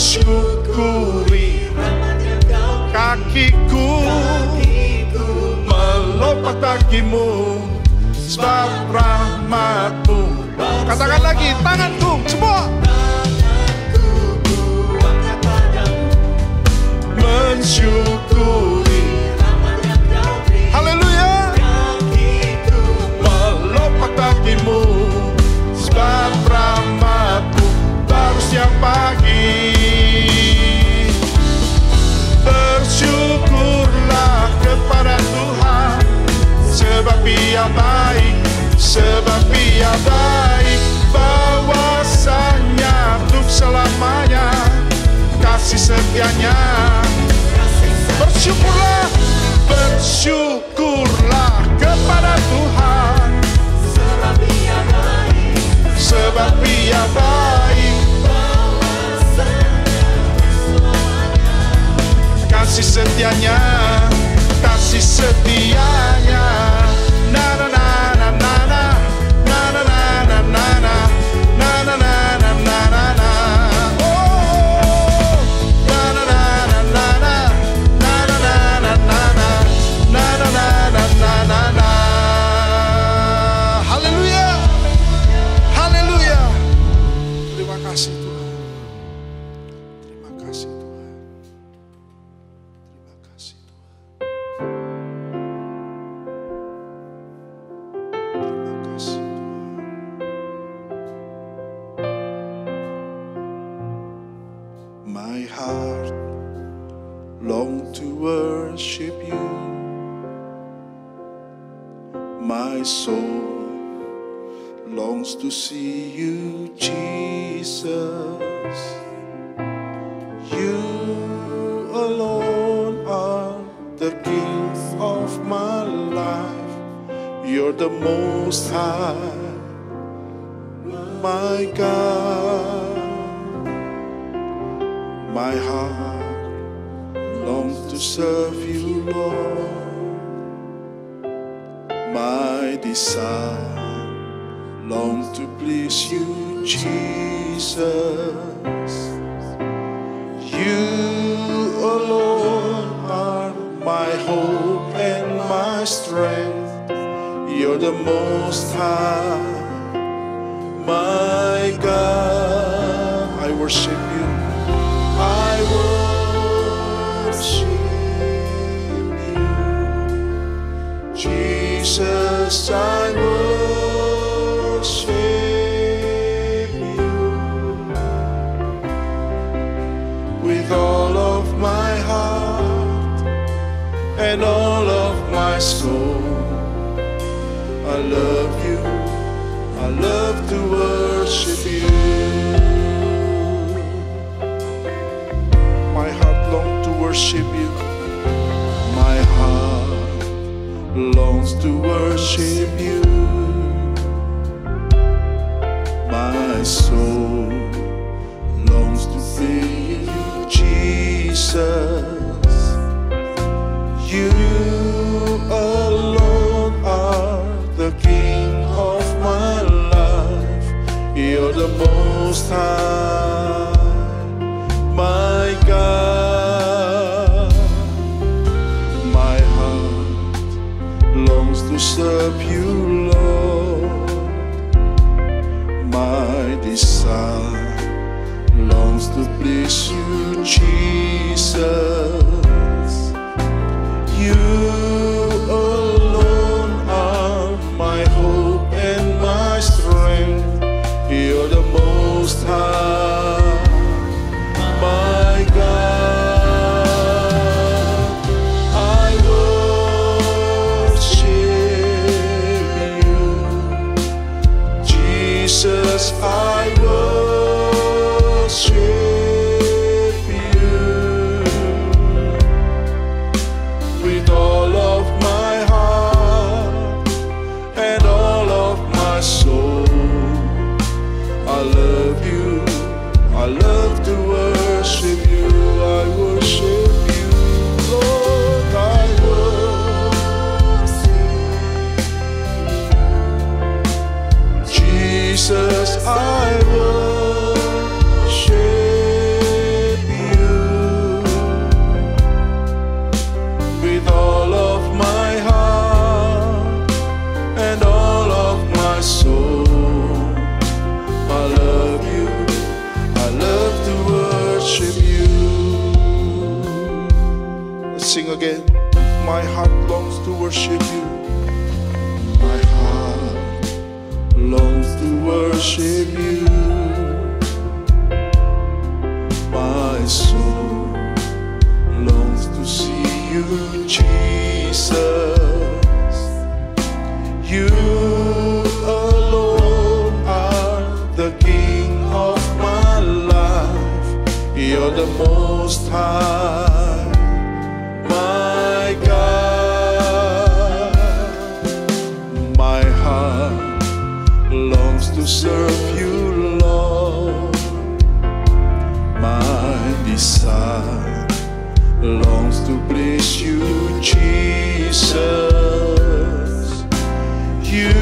mensyukuri. Kakiku melompat bagimu, sebab rahmat-Mu. Katakan lagi, tanganku semua mensyukuri. Haleluya. Melompat bagimu, sebab rahmat-Mu baru setiap pagi. Bersyukurlah kepada Tuhan, sebab Ia baik, sebab Ia baik. Bahwasanya untuk selamanya kasih setianya. Bersyukurlah, bersyukurlah kepada Tuhan, sebab Ia baik, sebab Ia baik. Kasih setianya, kasih setianya. Na na na na na na na na na na na na na na na na na na. Oh, na na na na na na na na na na na na na na na. Haleluya, haleluya. Terima kasih Tuhan, terima kasih Tuhan, terima kasih Tuhan, terima kasih Tuhan. My heart long to worship you. My soul longs to see you, Jesus. You alone are the King of my life. You're the Most High, my God. My heart longs to serve you, Lord. My desire longs to please you, Jesus. You alone are my hope and my strength. You're the Most High, my God. I worship you. I worship you, Jesus. I worship you with all of my heart and all of my soul. I love you. I love to worship you. My heart longs to worship you. My heart longs to worship you. My soul longs to feel you, Jesus. You alone are the King of my life. You're the Most High, my God. My heart longs to serve you, Lord. My desire longs to please you, Jesus. You alone are my hope and my strength. You're the Most High, my God. I worship you, Jesus. I worship sing again. My heart longs to worship you. My heart longs to worship you. My soul longs to see you, Jesus. You alone are the King of my life. You're the Most High, my God. My heart longs to serve you, Lord. My desire longs to please you, Jesus. You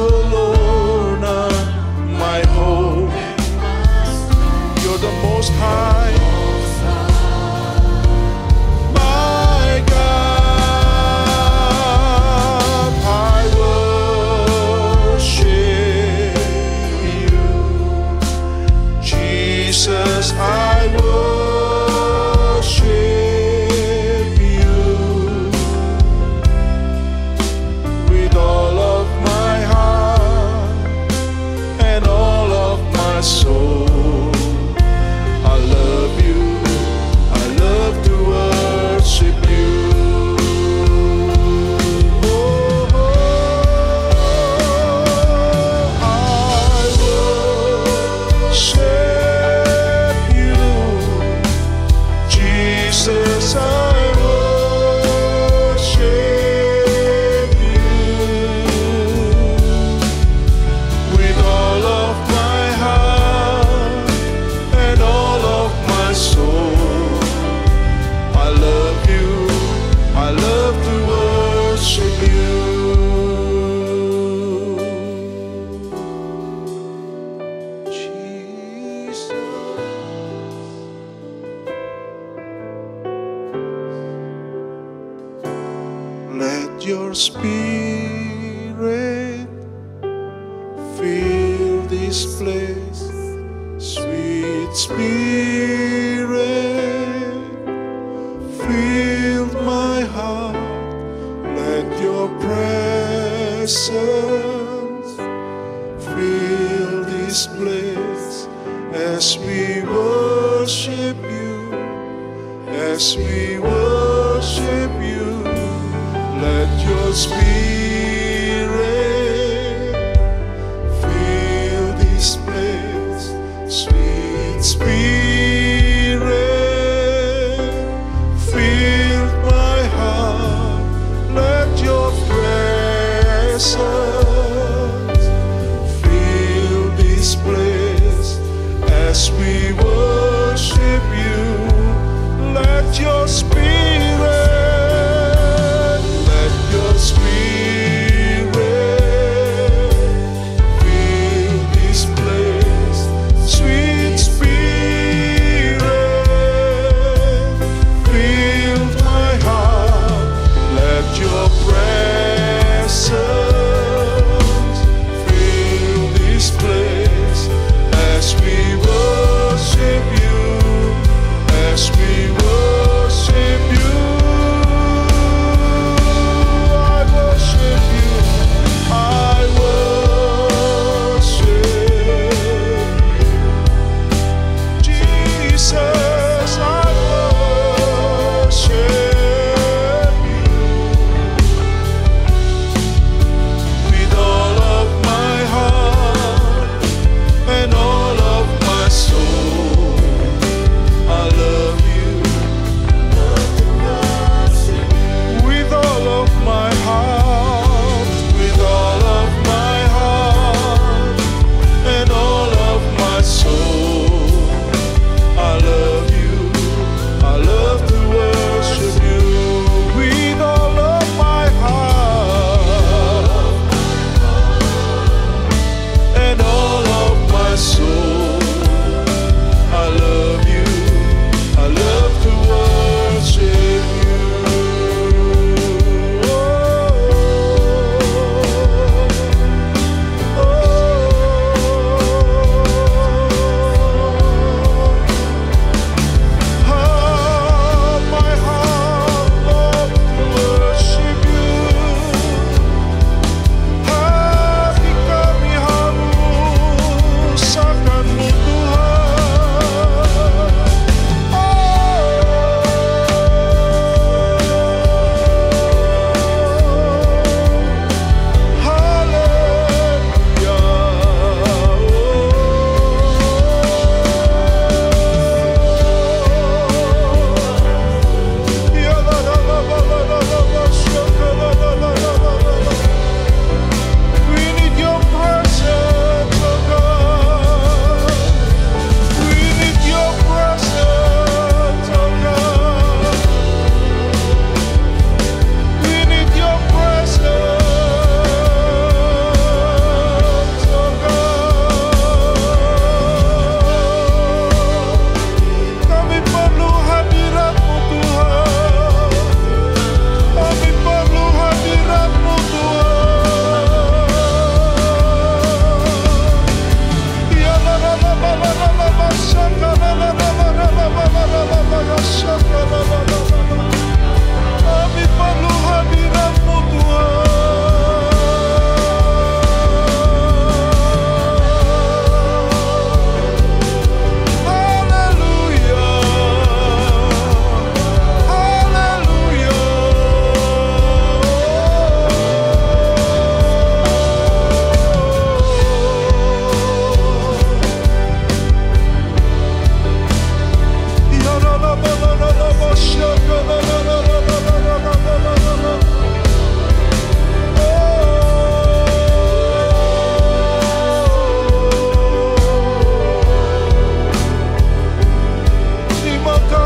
alone are my hope. You're the Most High, my God. I worship you, Jesus. I worship you with all of my heart and all of my soul. I love you, I love to worship you. Oh, I worship you, Jesus. I worship you with all of my heart and all of my soul. I love you, I love to worship you. Jesus. Let your spirit fill this place, sweet spirit, fill my heart. Let your presence fill this place as we worship you, as we worship you. Let your spirit fill this place, sweet spirit, fill my heart. Let your presence fill this place as we worship you. Let your spirit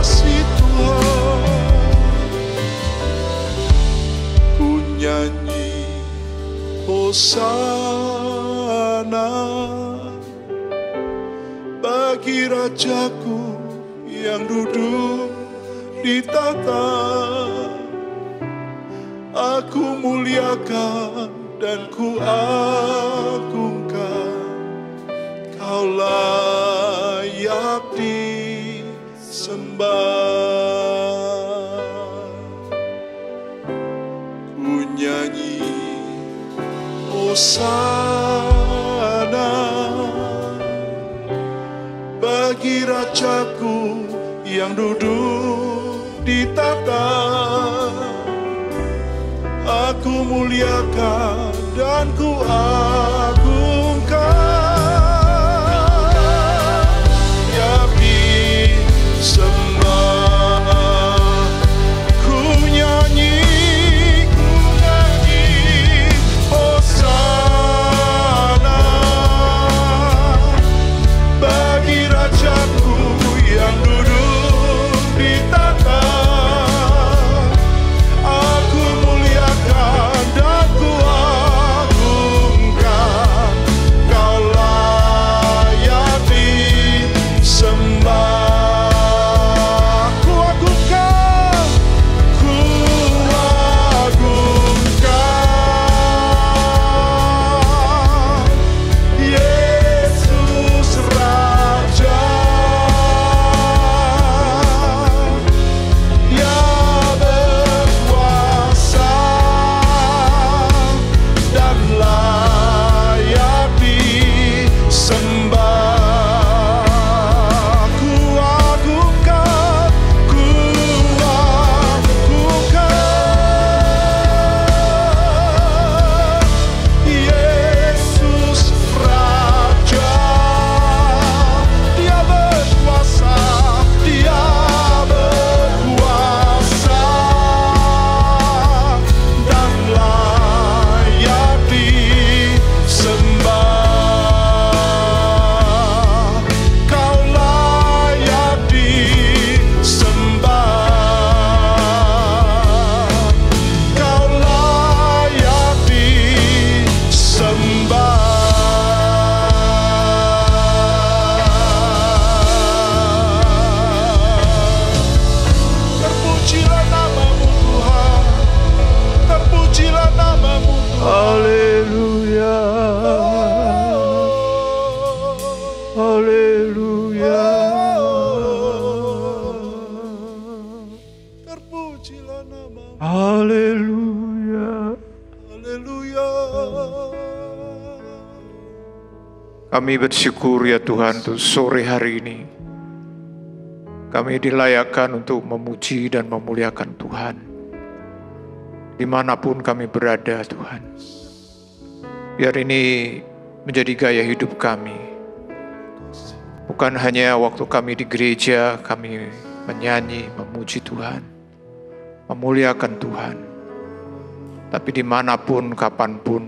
kasih Tuhan. Ku nyanyi Hosana bagi Rajaku yang duduk di tahta. Aku muliakan dan ku agungkan, Kau layak disembah. Ku nyanyi Hosana bagi Rajaku yang duduk di tahta. Aku muliakan dan ku agungkan, ya disembah. Ku nyanyi Hosana bagi Rajaku yang duduk di tahta. Aku muliakan dan ku agungkan, Kau layak disembah. Ku agungkan, ku agungkan Yesus Raja. Dia berkuasa dan layak disembah. Ku agungkan, ku agungkan Yesus Raja. Dia berkuasa, Dia berkuasa dan layak disembah. Kau layak disembah. Kau layak disembah. Terpujilah namamu Tuhan, terpujilah namamu Tuhan. Haleluya, haleluya. Terpujilah namamu. Haleluya. Haleluya. Kami bersyukur ya Tuhan untuk sore hari ini. Kami dilayakkan untuk memuji dan memuliakan Tuhan. Dimanapun kami berada Tuhan. Biar ini menjadi gaya hidup kami. Bukan hanya waktu kami di gereja, kami menyanyi, memuji Tuhan, memuliakan Tuhan. Tapi dimanapun, kapanpun,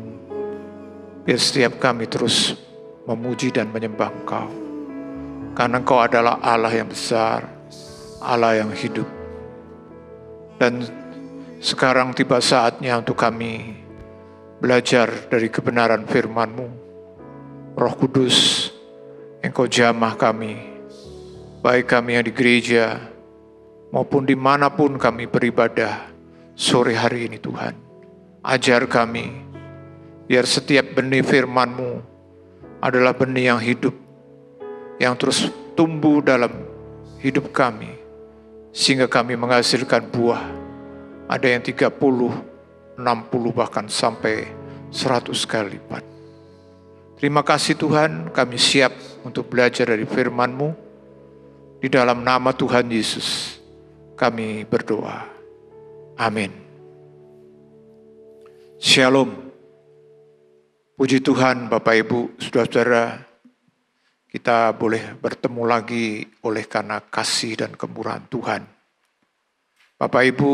biar setiap kami terus memuji dan menyembah Engkau. Karena Engkau adalah Allah yang besar, Allah yang hidup. Dan sekarang tiba saatnya untuk kami belajar dari kebenaran firman-Mu. Roh Kudus, Engkau jamah kami, baik kami yang di gereja, maupun dimanapun kami beribadah sore hari ini Tuhan. Ajar kami, biar setiap benih firman-Mu adalah benih yang hidup, yang terus tumbuh dalam hidup kami, sehingga kami menghasilkan buah. Ada yang 30, 60, bahkan sampai 100 kali lipat. Terima kasih Tuhan, kami siap untuk belajar dari firman-Mu. Di dalam nama Tuhan Yesus, kami berdoa. Amin. Shalom. Puji Tuhan Bapak Ibu, Saudara-saudara, kita boleh bertemu lagi oleh karena kasih dan kemurahan Tuhan. Bapak Ibu,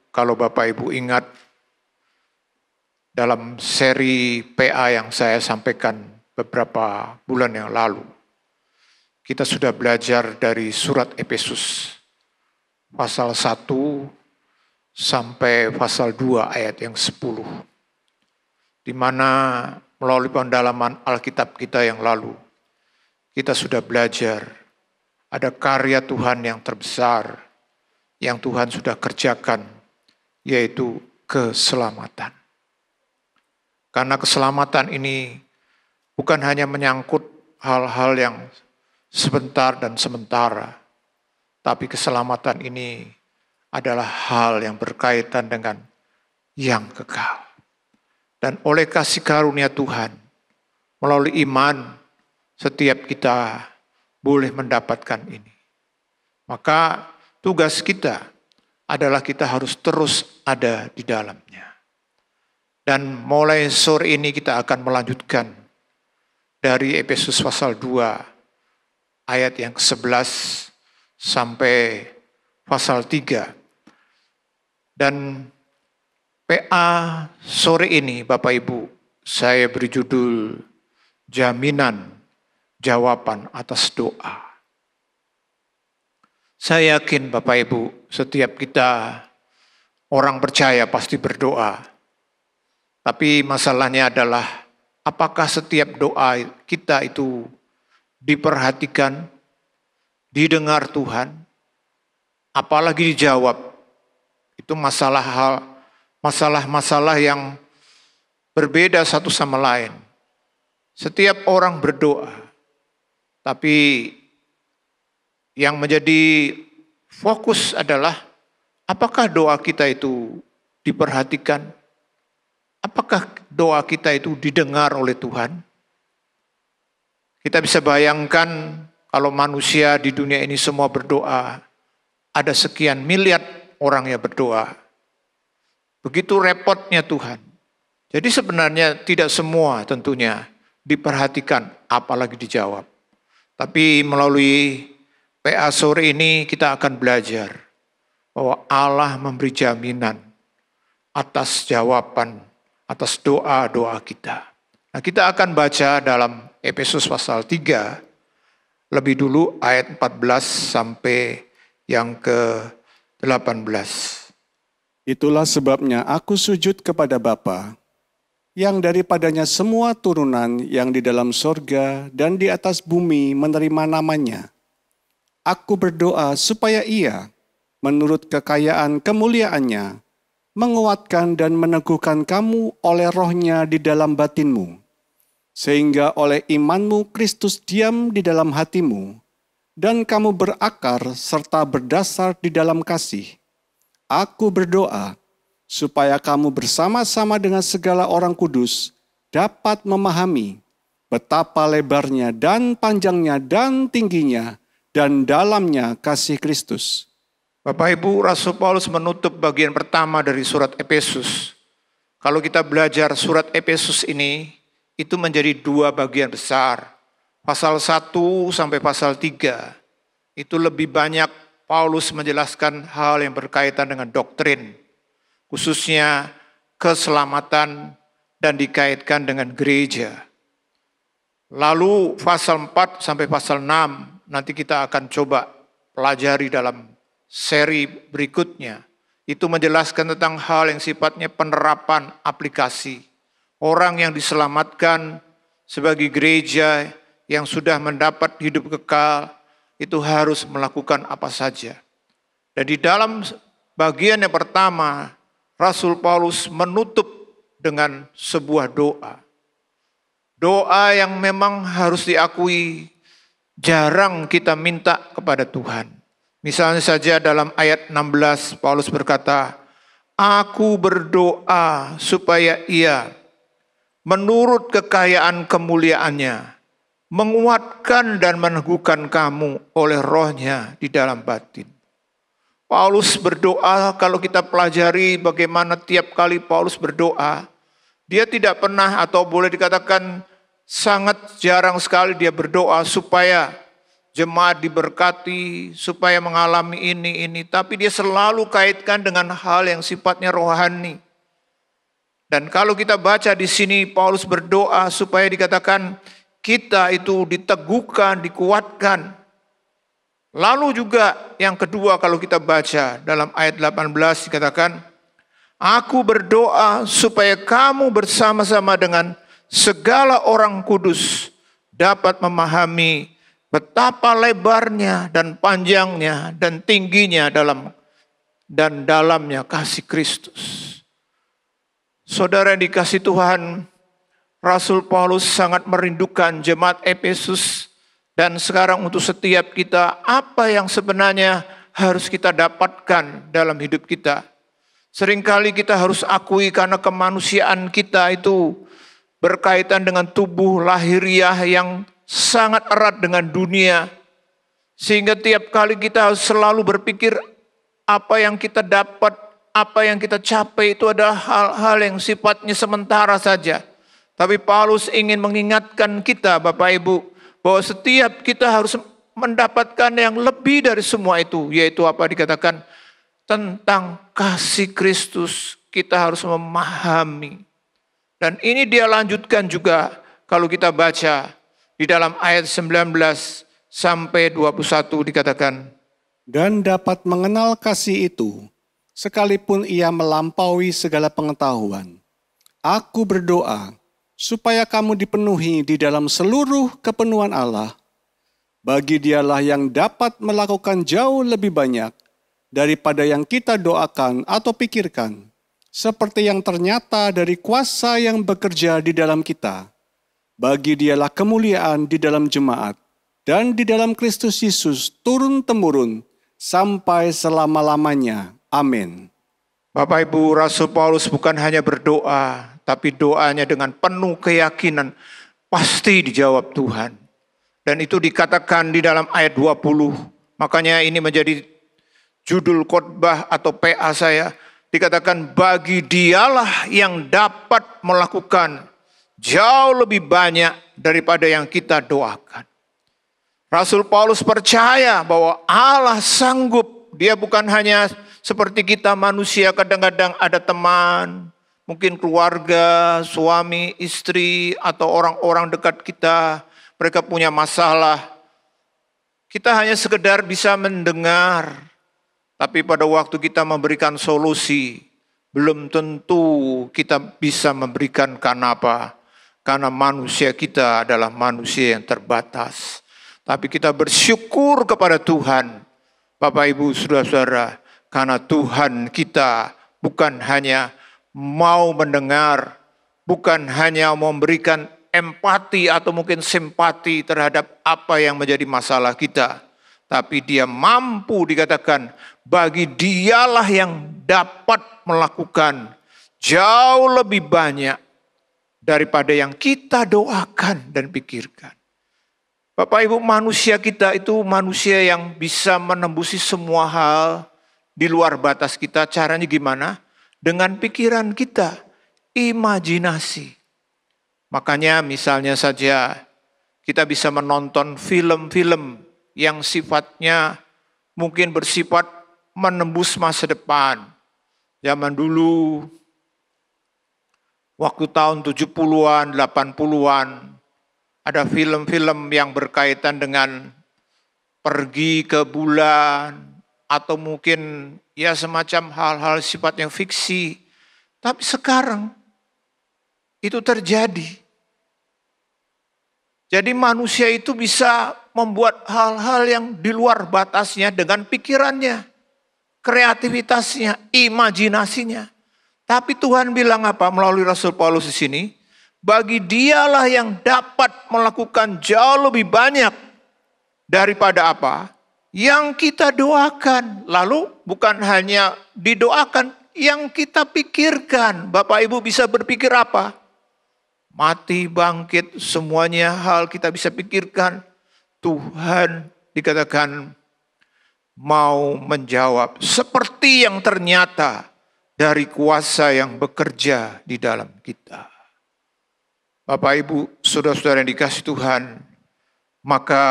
kalau Bapak Ibu ingat dalam seri PA yang saya sampaikan beberapa bulan yang lalu, kita sudah belajar dari surat Efesus. pasal 1 sampai pasal 2 ayat yang 10. Di mana melalui pendalaman Alkitab kita yang lalu, kita sudah belajar ada karya Tuhan yang terbesar yang Tuhan sudah kerjakan, yaitu keselamatan. Karena keselamatan ini bukan hanya menyangkut hal-hal yang sebentar dan sementara, tapi keselamatan ini adalah hal yang berkaitan dengan yang kekal. Dan oleh kasih karunia Tuhan, melalui iman, setiap kita boleh mendapatkan ini. Maka tugas kita adalah kita harus terus ada di dalamnya. Dan mulai sore ini kita akan melanjutkan dari Efesus pasal 2 ayat yang ke-11 sampai pasal 3. Dan PA sore ini Bapak Ibu, saya beri judul jaminan jawaban atas doa. Saya yakin Bapak Ibu, setiap kita orang percaya pasti berdoa. Tapi masalahnya adalah apakah setiap doa kita itu diperhatikan, didengar Tuhan, apalagi dijawab. Itu masalah-masalah yang berbeda satu sama lain. Setiap orang berdoa, tapi yang menjadi fokus adalah apakah doa kita itu diperhatikan? Apakah doa kita itu didengar oleh Tuhan? Kita bisa bayangkan kalau manusia di dunia ini semua berdoa, ada sekian miliar orang yang berdoa. Begitu repotnya Tuhan. Jadi sebenarnya tidak semua tentunya diperhatikan, apalagi dijawab. Tapi melalui PA sore ini kita akan belajar bahwa Allah memberi jaminan atas jawaban, atas doa-doa kita. Nah, kita akan baca dalam Efesus pasal 3, lebih dulu ayat 14 sampai yang ke-18. Itulah sebabnya aku sujud kepada Bapa, yang daripadanya semua turunan yang di dalam sorga dan di atas bumi menerima namanya. Aku berdoa supaya Ia, menurut kekayaan kemuliaannya, menguatkan dan meneguhkan kamu oleh rohnya di dalam batinmu, sehingga oleh imanmu Kristus diam di dalam hatimu, dan kamu berakar serta berdasar di dalam kasih. Aku berdoa supaya kamu bersama-sama dengan segala orang kudus dapat memahami betapa lebarnya dan panjangnya dan tingginya dan dalamnya kasih Kristus. Bapak Ibu, Rasul Paulus menutup bagian pertama dari surat Efesus. Kalau kita belajar surat Efesus ini, itu menjadi dua bagian besar. Pasal 1 sampai pasal 3, itu lebih banyak Paulus menjelaskan hal yang berkaitan dengan doktrin, khususnya keselamatan dan dikaitkan dengan gereja. Lalu pasal 4 sampai pasal 6, nanti kita akan coba pelajari dalam seri berikutnya, itu menjelaskan tentang hal yang sifatnya penerapan aplikasi. Orang yang diselamatkan sebagai gereja yang sudah mendapat hidup kekal, itu harus melakukan apa saja. Dan di dalam bagian yang pertama, Rasul Paulus menutup dengan sebuah doa. Doa yang memang harus diakui jarang kita minta kepada Tuhan. Misalnya saja dalam ayat 16 Paulus berkata, aku berdoa supaya Ia menurut kekayaan kemuliaannya menguatkan dan meneguhkan kamu oleh rohnya di dalam batin. Paulus berdoa, kalau kita pelajari bagaimana tiap kali Paulus berdoa, dia tidak pernah atau boleh dikatakan sangat jarang sekali dia berdoa supaya jemaat diberkati, supaya mengalami ini. Tapi dia selalu kaitkan dengan hal yang sifatnya rohani. Dan kalau kita baca di sini, Paulus berdoa supaya dikatakan kita itu diteguhkan, dikuatkan. Lalu juga yang kedua kalau kita baca dalam ayat 18 dikatakan, aku berdoa supaya kamu bersama-sama dengan segala orang kudus dapat memahami betapa lebarnya dan panjangnya dan tingginya dan dalamnya kasih Kristus. Saudara yang dikasih Tuhan, Rasul Paulus sangat merindukan jemaat Efesus. Dan sekarang untuk setiap kita, apa yang sebenarnya harus kita dapatkan dalam hidup kita. Seringkali kita harus akui karena kemanusiaan kita itu berkaitan dengan tubuh lahiriah yang sangat erat dengan dunia. Sehingga tiap kali kita harus selalu berpikir apa yang kita dapat, apa yang kita capai itu adalah hal-hal yang sifatnya sementara saja. Tapi Paulus ingin mengingatkan kita Bapak Ibu, bahwa setiap kita harus mendapatkan yang lebih dari semua itu. Yaitu apa dikatakan? Tentang kasih Kristus kita harus memahami. Dan ini dia lanjutkan juga kalau kita baca di dalam ayat 19 sampai 21 dikatakan. Dan dapat mengenal kasih itu, sekalipun ia melampaui segala pengetahuan. Aku berdoa, supaya kamu dipenuhi di dalam seluruh kepenuhan Allah. Bagi Dialah yang dapat melakukan jauh lebih banyak daripada yang kita doakan atau pikirkan, seperti yang ternyata dari kuasa yang bekerja di dalam kita. Bagi Dialah kemuliaan di dalam jemaat dan di dalam Kristus Yesus turun-temurun sampai selama-lamanya. Amin. Bapak Ibu, Rasul Paulus bukan hanya berdoa, tapi doanya dengan penuh keyakinan pasti dijawab Tuhan. Dan itu dikatakan di dalam ayat 20. Makanya ini menjadi judul khotbah atau PA saya. Dikatakan bagi Dialah yang dapat melakukan jauh lebih banyak daripada yang kita doakan. Rasul Paulus percaya bahwa Allah sanggup. Dia bukan hanya seperti kita manusia, kadang-kadang ada teman, mungkin keluarga, suami, istri, atau orang-orang dekat kita, mereka punya masalah. Kita hanya sekedar bisa mendengar, tapi pada waktu kita memberikan solusi, belum tentu kita bisa memberikan karena apa? Karena manusia kita adalah manusia yang terbatas. Tapi kita bersyukur kepada Tuhan, Bapak Ibu, Saudara-saudara, karena Tuhan kita bukan hanya mau mendengar, bukan hanya memberikan empati atau mungkin simpati terhadap apa yang menjadi masalah kita. Tapi dia mampu dikatakan, bagi Dialah yang dapat melakukan jauh lebih banyak daripada yang kita doakan dan pikirkan. Bapak Ibu, manusia kita itu manusia yang bisa menembusi semua hal di luar batas kita. Caranya gimana? Dengan pikiran kita, imajinasi. Makanya misalnya saja kita bisa menonton film-film yang sifatnya mungkin bersifat menembus masa depan. Zaman dulu, waktu tahun 70-an, 80-an, ada film-film yang berkaitan dengan pergi ke bulan, atau mungkin ya semacam hal-hal sifatnya fiksi. Tapi sekarang itu terjadi. Jadi manusia itu bisa membuat hal-hal yang di luar batasnya dengan pikirannya, kreativitasnya, imajinasinya. Tapi Tuhan bilang apa melalui Rasul Paulus di sini? Bagi Dialah yang dapat melakukan jauh lebih banyak daripada apa? Yang kita doakan. Lalu bukan hanya didoakan, yang kita pikirkan. Bapak Ibu bisa berpikir apa? Mati, bangkit, semuanya hal kita bisa pikirkan. Tuhan dikatakan mau menjawab seperti yang ternyata dari kuasa yang bekerja di dalam kita. Bapak Ibu, saudara-saudara yang dikasih Tuhan, maka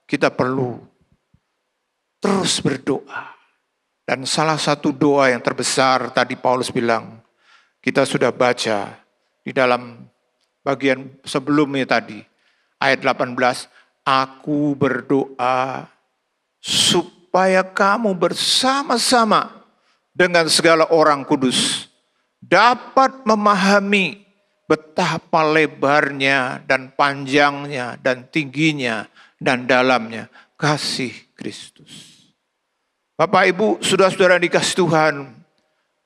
kita perlu terus berdoa. Dan salah satu doa yang terbesar tadi Paulus bilang, kita sudah baca di dalam bagian sebelumnya tadi, ayat 18, aku berdoa supaya kamu bersama-sama dengan segala orang kudus dapat memahami betapa lebarnya dan panjangnya dan tingginya dan dalamnya kasih Kristus. Bapak, Ibu, saudara-saudara dikasih Tuhan,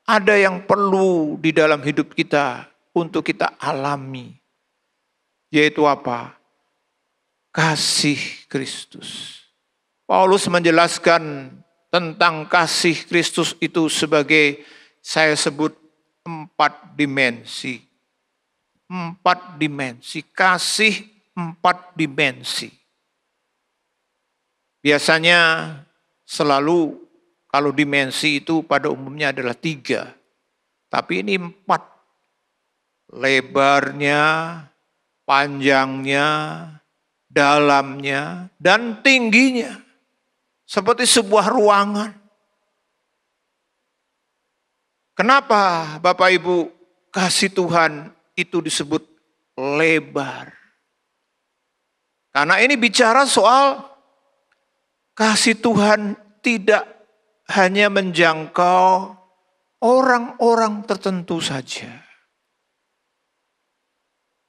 ada yang perlu di dalam hidup kita untuk kita alami. Yaitu apa? Kasih Kristus. Paulus menjelaskan tentang kasih Kristus itu sebagai, saya sebut, 4 dimensi. 4 dimensi. Kasih 4 dimensi. Biasanya selalu kalau dimensi itu pada umumnya adalah 3. Tapi ini 4. Lebarnya, panjangnya, dalamnya, dan tingginya. Seperti sebuah ruangan. Kenapa Bapak Ibu kasih Tuhan itu disebut lebar? Karena ini bicara soal kasih Tuhan tidak hanya menjangkau orang-orang tertentu saja.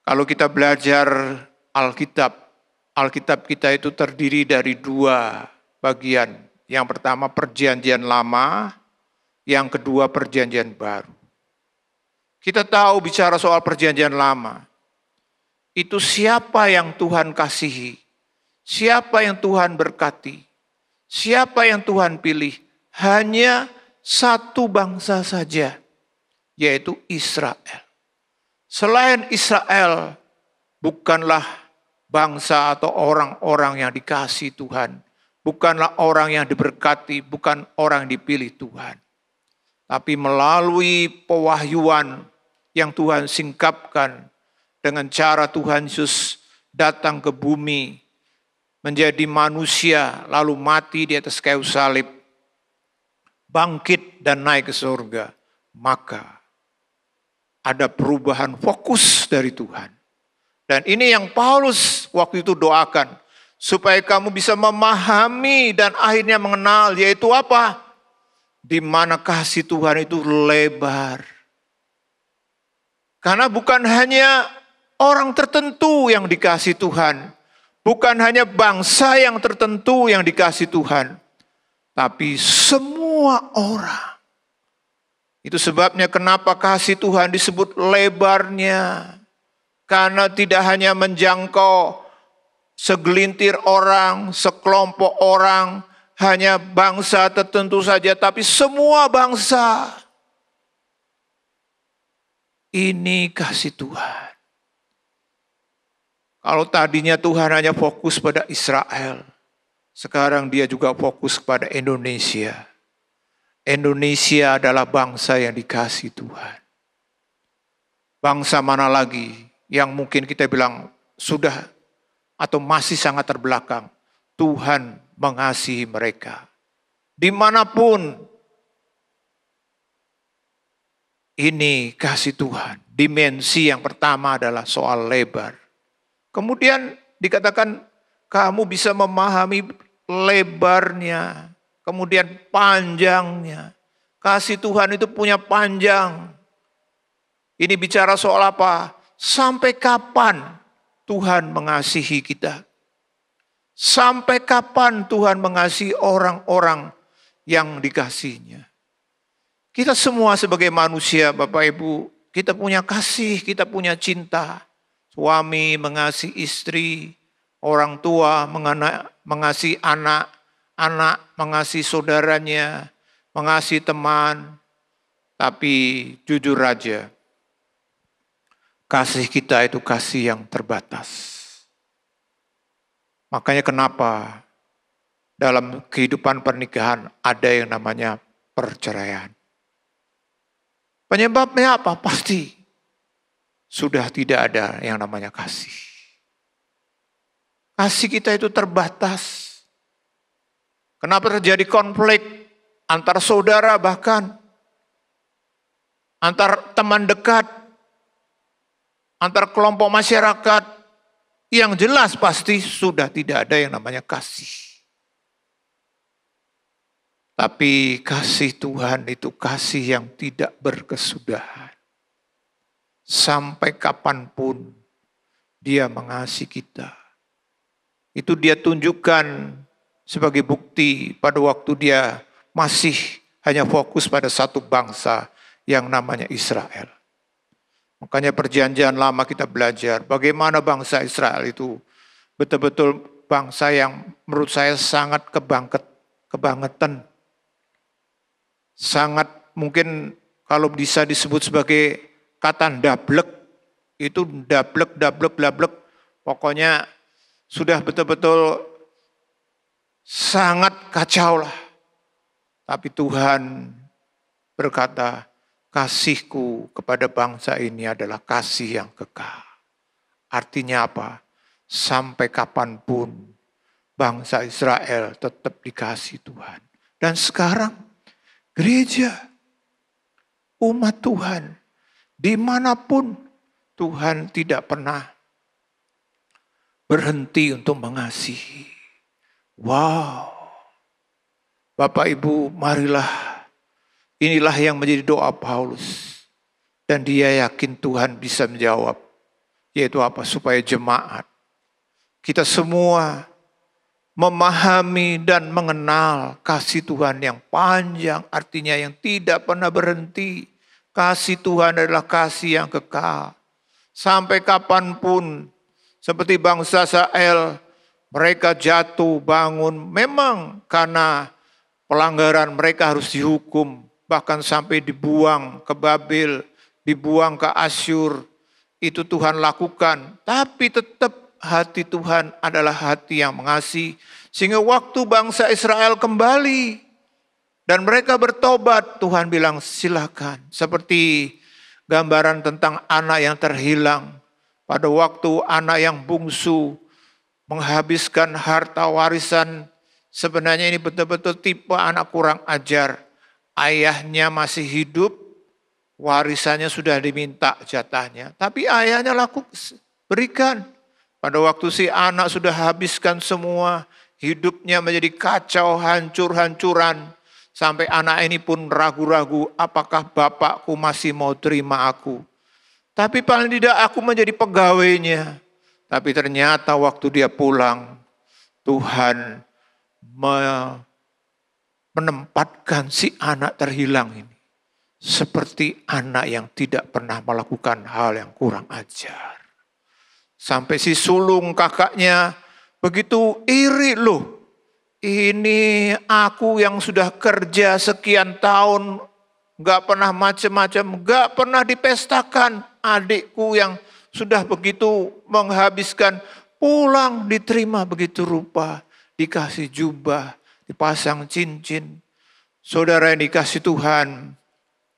Kalau kita belajar Alkitab kita itu terdiri dari 2 bagian. Yang pertama Perjanjian Lama, yang kedua Perjanjian Baru. Kita tahu bicara soal Perjanjian Lama, itu siapa yang Tuhan kasihi, siapa yang Tuhan berkati, siapa yang Tuhan pilih, hanya satu bangsa saja, yaitu Israel. Selain Israel, bukanlah bangsa atau orang-orang yang dikasihi Tuhan. Bukanlah orang yang diberkati, bukan orang yang dipilih Tuhan. Tapi melalui pewahyuan yang Tuhan singkapkan dengan cara Tuhan Yesus datang ke bumi, menjadi manusia, lalu mati di atas kayu salib, bangkit dan naik ke surga, maka ada perubahan fokus dari Tuhan. Dan ini yang Paulus waktu itu doakan, supaya kamu bisa memahami dan akhirnya mengenal, yaitu apa? Di mana kasih Tuhan itu lebar. Karena bukan hanya orang tertentu yang dikasih Tuhan, bukan hanya bangsa yang tertentu yang dikasih Tuhan, tapi semua orang. Itu sebabnya kenapa kasih Tuhan disebut lebarnya. Karena tidak hanya menjangkau segelintir orang, sekelompok orang, hanya bangsa tertentu saja, tapi semua bangsa. Ini kasih Tuhan. Kalau tadinya Tuhan hanya fokus pada Israel, sekarang dia juga fokus pada Indonesia. Indonesia adalah bangsa yang dikasihi Tuhan. Bangsa mana lagi yang mungkin kita bilang sudah atau masih sangat terbelakang? Tuhan mengasihi mereka. Dimanapun, ini kasih Tuhan. Dimensi yang pertama adalah soal lebar. Kemudian dikatakan kamu bisa memahami lebarnya. Kemudian panjangnya. Kasih Tuhan itu punya panjang. Ini bicara soal apa? Sampai kapan Tuhan mengasihi kita? Sampai kapan Tuhan mengasihi orang-orang yang dikasihinya? Kita semua sebagai manusia, Bapak Ibu, kita punya kasih, kita punya cinta. Suami mengasihi istri, orang tua mengasihi anak, anak mengasihi saudaranya, mengasihi teman. Tapi jujur aja, kasih kita itu kasih yang terbatas. Makanya kenapa dalam kehidupan pernikahan ada yang namanya perceraian. Penyebabnya apa? Pasti sudah tidak ada yang namanya kasih. Kasih kita itu terbatas. Kenapa terjadi konflik antar saudara, bahkan antar teman dekat, antar kelompok masyarakat? Yang jelas pasti sudah tidak ada yang namanya kasih. Tapi kasih Tuhan itu kasih yang tidak berkesudahan. Sampai kapanpun Dia mengasihi kita. Itu Dia tunjukkan sebagai bukti pada waktu Dia masih hanya fokus pada satu bangsa yang namanya Israel. Makanya perjanjian lama kita belajar bagaimana bangsa Israel itu betul-betul bangsa yang menurut saya sangat kebangetan. Sangat mungkin kalau bisa disebut sebagai kata dablek, itu dablek, pokoknya sudah betul-betul sangat kacau lah. Tapi Tuhan berkata, kasihku kepada bangsa ini adalah kasih yang kekal. Artinya apa? Sampai kapanpun bangsa Israel tetap dikasih Tuhan. Dan sekarang gereja, umat Tuhan, dimanapun Tuhan tidak pernah berhenti untuk mengasihi. Wow. Bapak Ibu, marilah, inilah yang menjadi doa Paulus. Dan dia yakin Tuhan bisa menjawab. Yaitu apa? Supaya jemaat, kita semua memahami dan mengenal kasih Tuhan yang panjang, artinya yang tidak pernah berhenti. Kasih Tuhan adalah kasih yang kekal. Sampai kapanpun, seperti bangsa Israel, mereka jatuh bangun, memang karena pelanggaran mereka harus dihukum, bahkan sampai dibuang ke Babel, dibuang ke Asyur, itu Tuhan lakukan. Tapi tetap hati Tuhan adalah hati yang mengasihi. Sehingga waktu bangsa Israel kembali dan mereka bertobat, Tuhan bilang silakan. Seperti gambaran tentang anak yang terhilang. Pada waktu anak yang bungsu menghabiskan harta warisan. Sebenarnya ini betul-betul tipe anak kurang ajar. Ayahnya masih hidup, warisannya sudah diminta jatahnya. Tapi ayahnya berikan. Pada waktu si anak sudah habiskan semua, hidupnya menjadi kacau, hancur-hancuran. Sampai anak ini pun ragu-ragu, apakah bapakku masih mau terima aku. Tapi paling tidak aku menjadi pegawainya. Tapi ternyata waktu dia pulang, Tuhan menempatkan si anak terhilang ini. Seperti anak yang tidak pernah melakukan hal yang kurang ajar. Sampai si sulung kakaknya begitu iri loh. Ini aku yang sudah kerja sekian tahun, gak pernah macam-macam, gak pernah dipestakan. Adikku yang sudah begitu menghabiskan, pulang diterima begitu rupa. Dikasih jubah, dipasang cincin. Saudara yang dikasih Tuhan,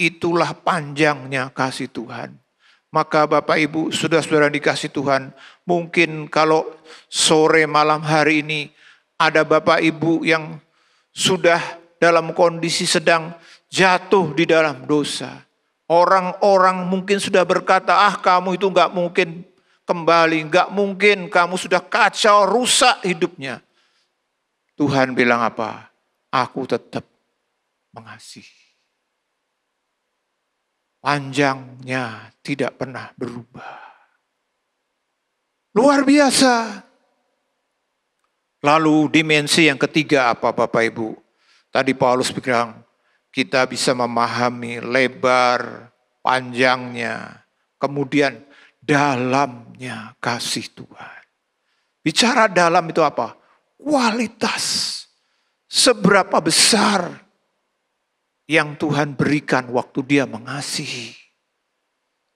itulah panjangnya kasih Tuhan. Maka Bapak Ibu, saudara-saudara dikasih Tuhan, mungkin kalau sore malam hari ini ada Bapak Ibu yang sudah dalam kondisi sedang jatuh di dalam dosa. Orang-orang mungkin sudah berkata, kamu itu gak mungkin kembali, gak mungkin, kamu sudah kacau, rusak hidupnya. Tuhan bilang apa? Aku tetap mengasihi. Panjangnya tidak pernah berubah. Luar biasa. Lalu dimensi yang ketiga apa Bapak Ibu? Tadi Paulus bilang kita bisa memahami lebar, panjangnya, kemudian dalamnya kasih Tuhan. Bicara dalam itu apa? Kualitas. Seberapa besar yang Tuhan berikan waktu Dia mengasihi.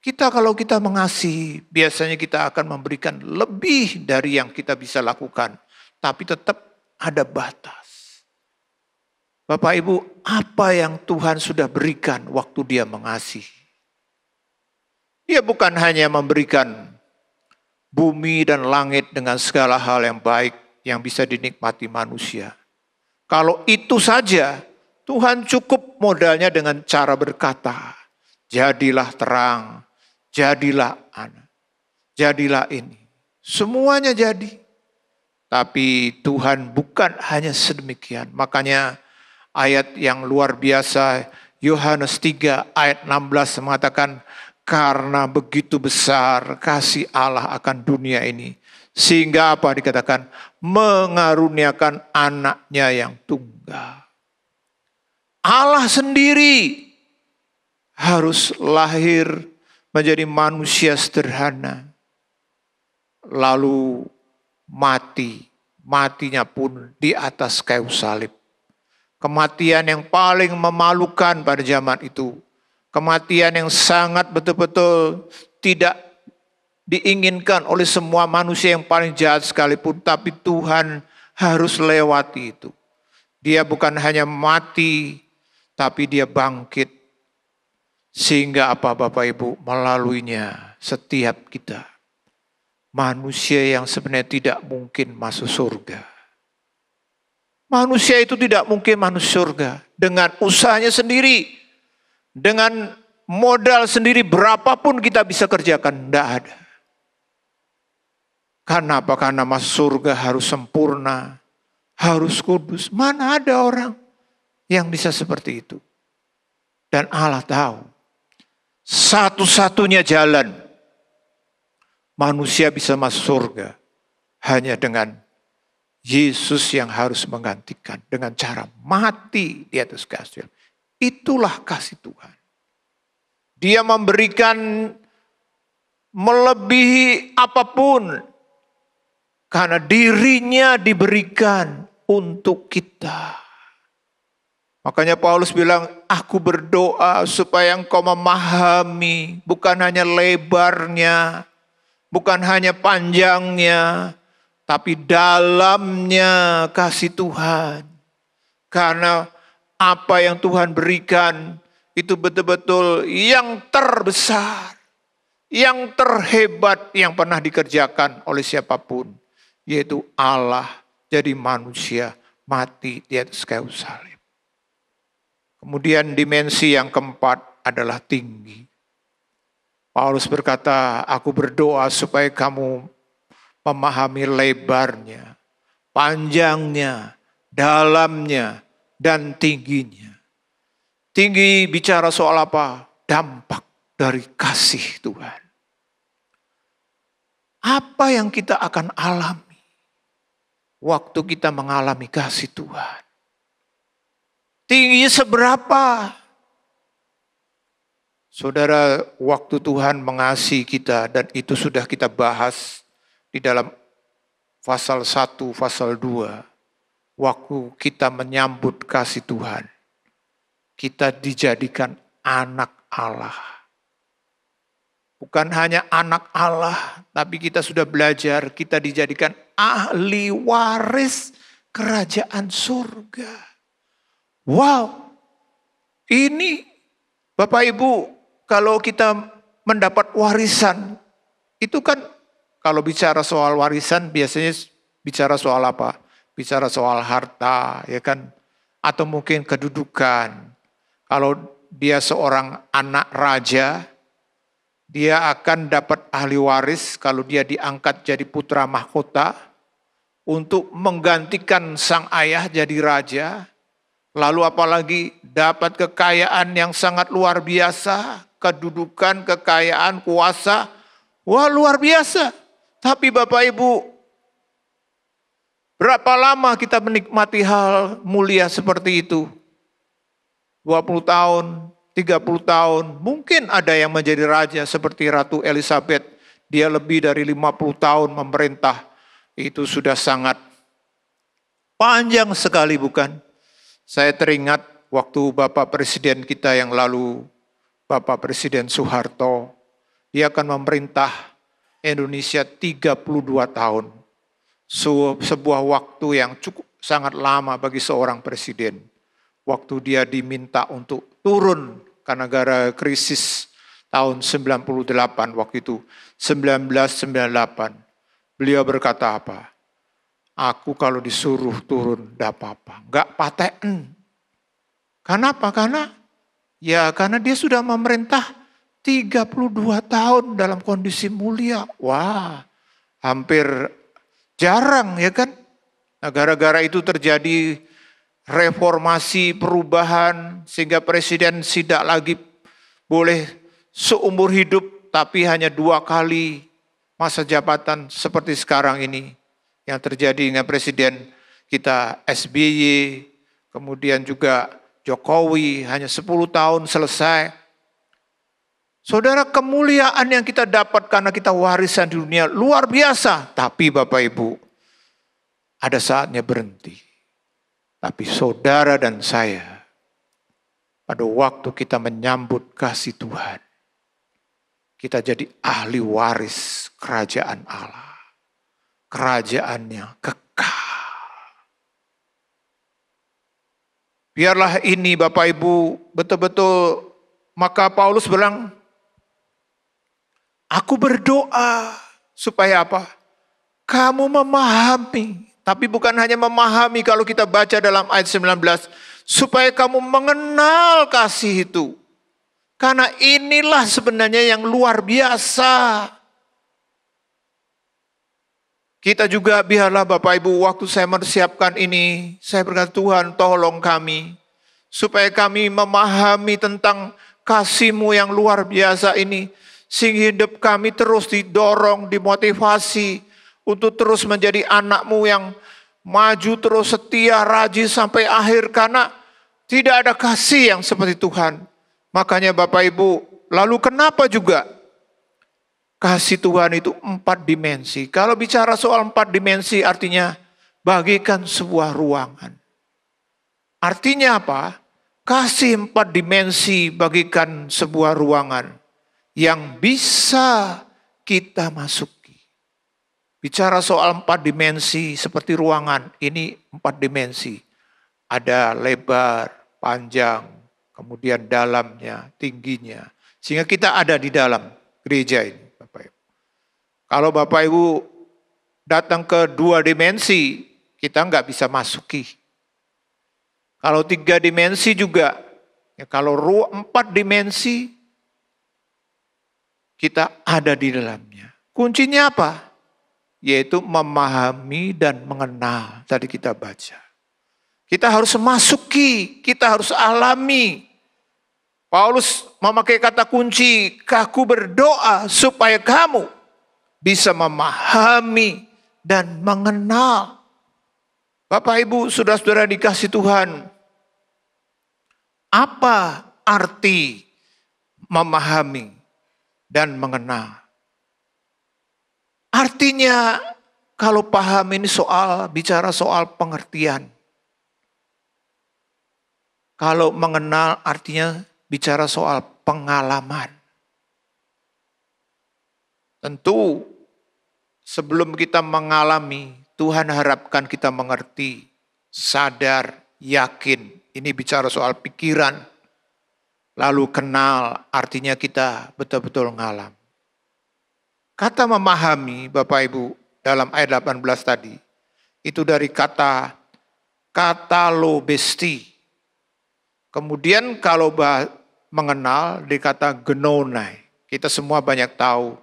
Kalau kita mengasihi, biasanya kita akan memberikan lebih dari yang kita bisa lakukan. Tapi tetap ada batas. Bapak Ibu, apa yang Tuhan sudah berikan waktu Dia mengasihi? Dia bukan hanya memberikan bumi dan langit dengan segala hal yang baik yang bisa dinikmati manusia. Kalau itu saja, Tuhan cukup modalnya dengan cara berkata, jadilah terang, jadilah anak, jadilah ini. Semuanya jadi. Tapi Tuhan bukan hanya sedemikian. Makanya ayat yang luar biasa. Yohanes 3 ayat 16 mengatakan, karena begitu besar kasih Allah akan dunia ini. Sehingga apa dikatakan? Mengaruniakan anaknya yang tunggal. Allah sendiri harus lahir menjadi manusia sederhana. Lalu matinya pun di atas kayu salib. Kematian yang paling memalukan pada zaman itu. Kematian yang sangat betul-betul tidak diinginkan oleh semua manusia yang paling jahat sekalipun. Tapi Tuhan harus lewati itu. Dia bukan hanya mati, tapi dia bangkit. Sehingga apa Bapak Ibu, melaluinya setiap kita. Manusia yang sebenarnya tidak mungkin masuk surga. Manusia itu tidak mungkin masuk surga dengan usahanya sendiri, dengan modal sendiri berapapun kita bisa kerjakan, tidak ada. Karena apa? Karena masuk surga harus sempurna, harus kudus. Mana ada orang yang bisa seperti itu? Dan Allah tahu, satu-satunya jalan manusia bisa masuk surga hanya dengan Yesus yang harus menggantikan dengan cara mati di atas kayu salib. Itulah kasih Tuhan. Dia memberikan melebihi apapun karena dirinya diberikan untuk kita. Makanya Paulus bilang, aku berdoa supaya engkau memahami bukan hanya lebarnya, bukan hanya panjangnya, tapi dalamnya kasih Tuhan. Karena apa yang Tuhan berikan itu betul-betul yang terbesar, yang terhebat yang pernah dikerjakan oleh siapapun. Yaitu Allah jadi manusia mati di atas kayu salib. Kemudian dimensi yang keempat adalah tinggi. Paulus berkata, aku berdoa supaya kamu memahami lebarnya, panjangnya, dalamnya, dan tingginya. Tinggi bicara soal apa? Dampak dari kasih Tuhan. Apa yang kita akan alami waktu kita mengalami kasih Tuhan? Tingginya seberapa? Saudara, waktu Tuhan mengasihi kita dan itu sudah kita bahas di dalam pasal 1, pasal 2. Waktu kita menyambut kasih Tuhan, kita dijadikan anak Allah. Bukan hanya anak Allah, tapi kita sudah belajar, kita dijadikan ahli waris kerajaan surga. Wow, ini Bapak Ibu, kalau kita mendapat warisan, itu kan kalau bicara soal warisan biasanya bicara soal apa? Bicara soal harta, ya kan? Atau mungkin kedudukan. Kalau dia seorang anak raja, dia akan dapat ahli waris kalau dia diangkat jadi putra mahkota untuk menggantikan sang ayah jadi raja. Lalu apalagi dapat kekayaan yang sangat luar biasa, kedudukan, kekayaan, kuasa. Wah, luar biasa. Tapi Bapak Ibu, berapa lama kita menikmati hal mulia seperti itu? 20 tahun, 30 tahun, mungkin ada yang menjadi raja seperti Ratu Elizabeth. Dia lebih dari 50 tahun memerintah. Itu sudah sangat panjang sekali, bukan? Saya teringat waktu Bapak Presiden kita yang lalu, Bapak Presiden Soeharto, dia akan memerintah Indonesia 32 tahun. Sebuah waktu yang cukup sangat lama bagi seorang presiden. Waktu dia diminta untuk turun ke negara krisis tahun 98 waktu itu, 1998. Beliau berkata apa? Aku kalau disuruh turun tidak apa-apa, enggak paten. Kenapa? Karena dia sudah memerintah 32 tahun dalam kondisi mulia. Wah, hampir jarang ya kan. Nah, gara-gara itu terjadi reformasi, perubahan, sehingga presiden tidak lagi boleh seumur hidup, tapi hanya 2 kali masa jabatan seperti sekarang ini. Yang terjadi dengan presiden kita SBY, kemudian juga Jokowi, hanya 10 tahun selesai. Saudara, kemuliaan yang kita dapat karena kita warisan di dunia luar biasa. Tapi Bapak Ibu, ada saatnya berhenti. Tapi saudara dan saya, pada waktu kita menyambut kasih Tuhan, kita jadi ahli waris kerajaan Allah. Kerajaannya kekal. Biarlah ini Bapak Ibu betul-betul, maka Paulus bilang, aku berdoa supaya apa? Kamu memahami. Tapi bukan hanya memahami kalau kita baca dalam ayat 19. Supaya kamu mengenal kasih itu. Karena inilah sebenarnya yang luar biasa. Kita juga biarlah Bapak Ibu, waktu saya mempersiapkan ini, saya berkata, Tuhan tolong kami. Supaya kami memahami tentang kasih-Mu yang luar biasa ini. Sehingga hidup kami terus didorong, dimotivasi untuk terus menjadi anak-Mu yang maju terus, setia, rajin sampai akhir. Karena tidak ada kasih yang seperti Tuhan. Makanya Bapak Ibu, lalu kenapa juga kasih Tuhan itu 4 dimensi? Kalau bicara soal 4 dimensi artinya bagikan sebuah ruangan. Artinya apa? Kasih 4 dimensi bagikan sebuah ruangan yang bisa kita masuki. Bicara soal 4 dimensi seperti ruangan, ini 4 dimensi. Ada lebar, panjang, kemudian dalamnya, tingginya. Sehingga kita ada di dalam gereja ini, Bapak Ibu. Kalau Bapak Ibu datang ke 2 dimensi, kita nggak bisa masuki. Kalau 3 dimensi juga, ya kalau 4 dimensi, kita ada di dalamnya. Kuncinya apa? Yaitu memahami dan mengenal. Tadi kita baca. Kita harus masuki, kita harus alami. Paulus memakai kata kunci, aku berdoa supaya kamu bisa memahami dan mengenal. Bapak Ibu, saudara-saudara dikasih Tuhan, apa arti memahami dan mengenal? Artinya kalau paham ini bicara soal pengertian. Kalau mengenal artinya bicara soal pengalaman. Tentu sebelum kita mengalami, Tuhan harapkan kita mengerti, sadar, yakin. Ini bicara soal pikiran. Lalu kenal artinya kita betul-betul ngalam. Kata memahami, Bapak Ibu, dalam ayat 18 tadi, itu dari kata katalobesti. Kemudian kalau mengenal, dikata genonai. Kita semua banyak tahu.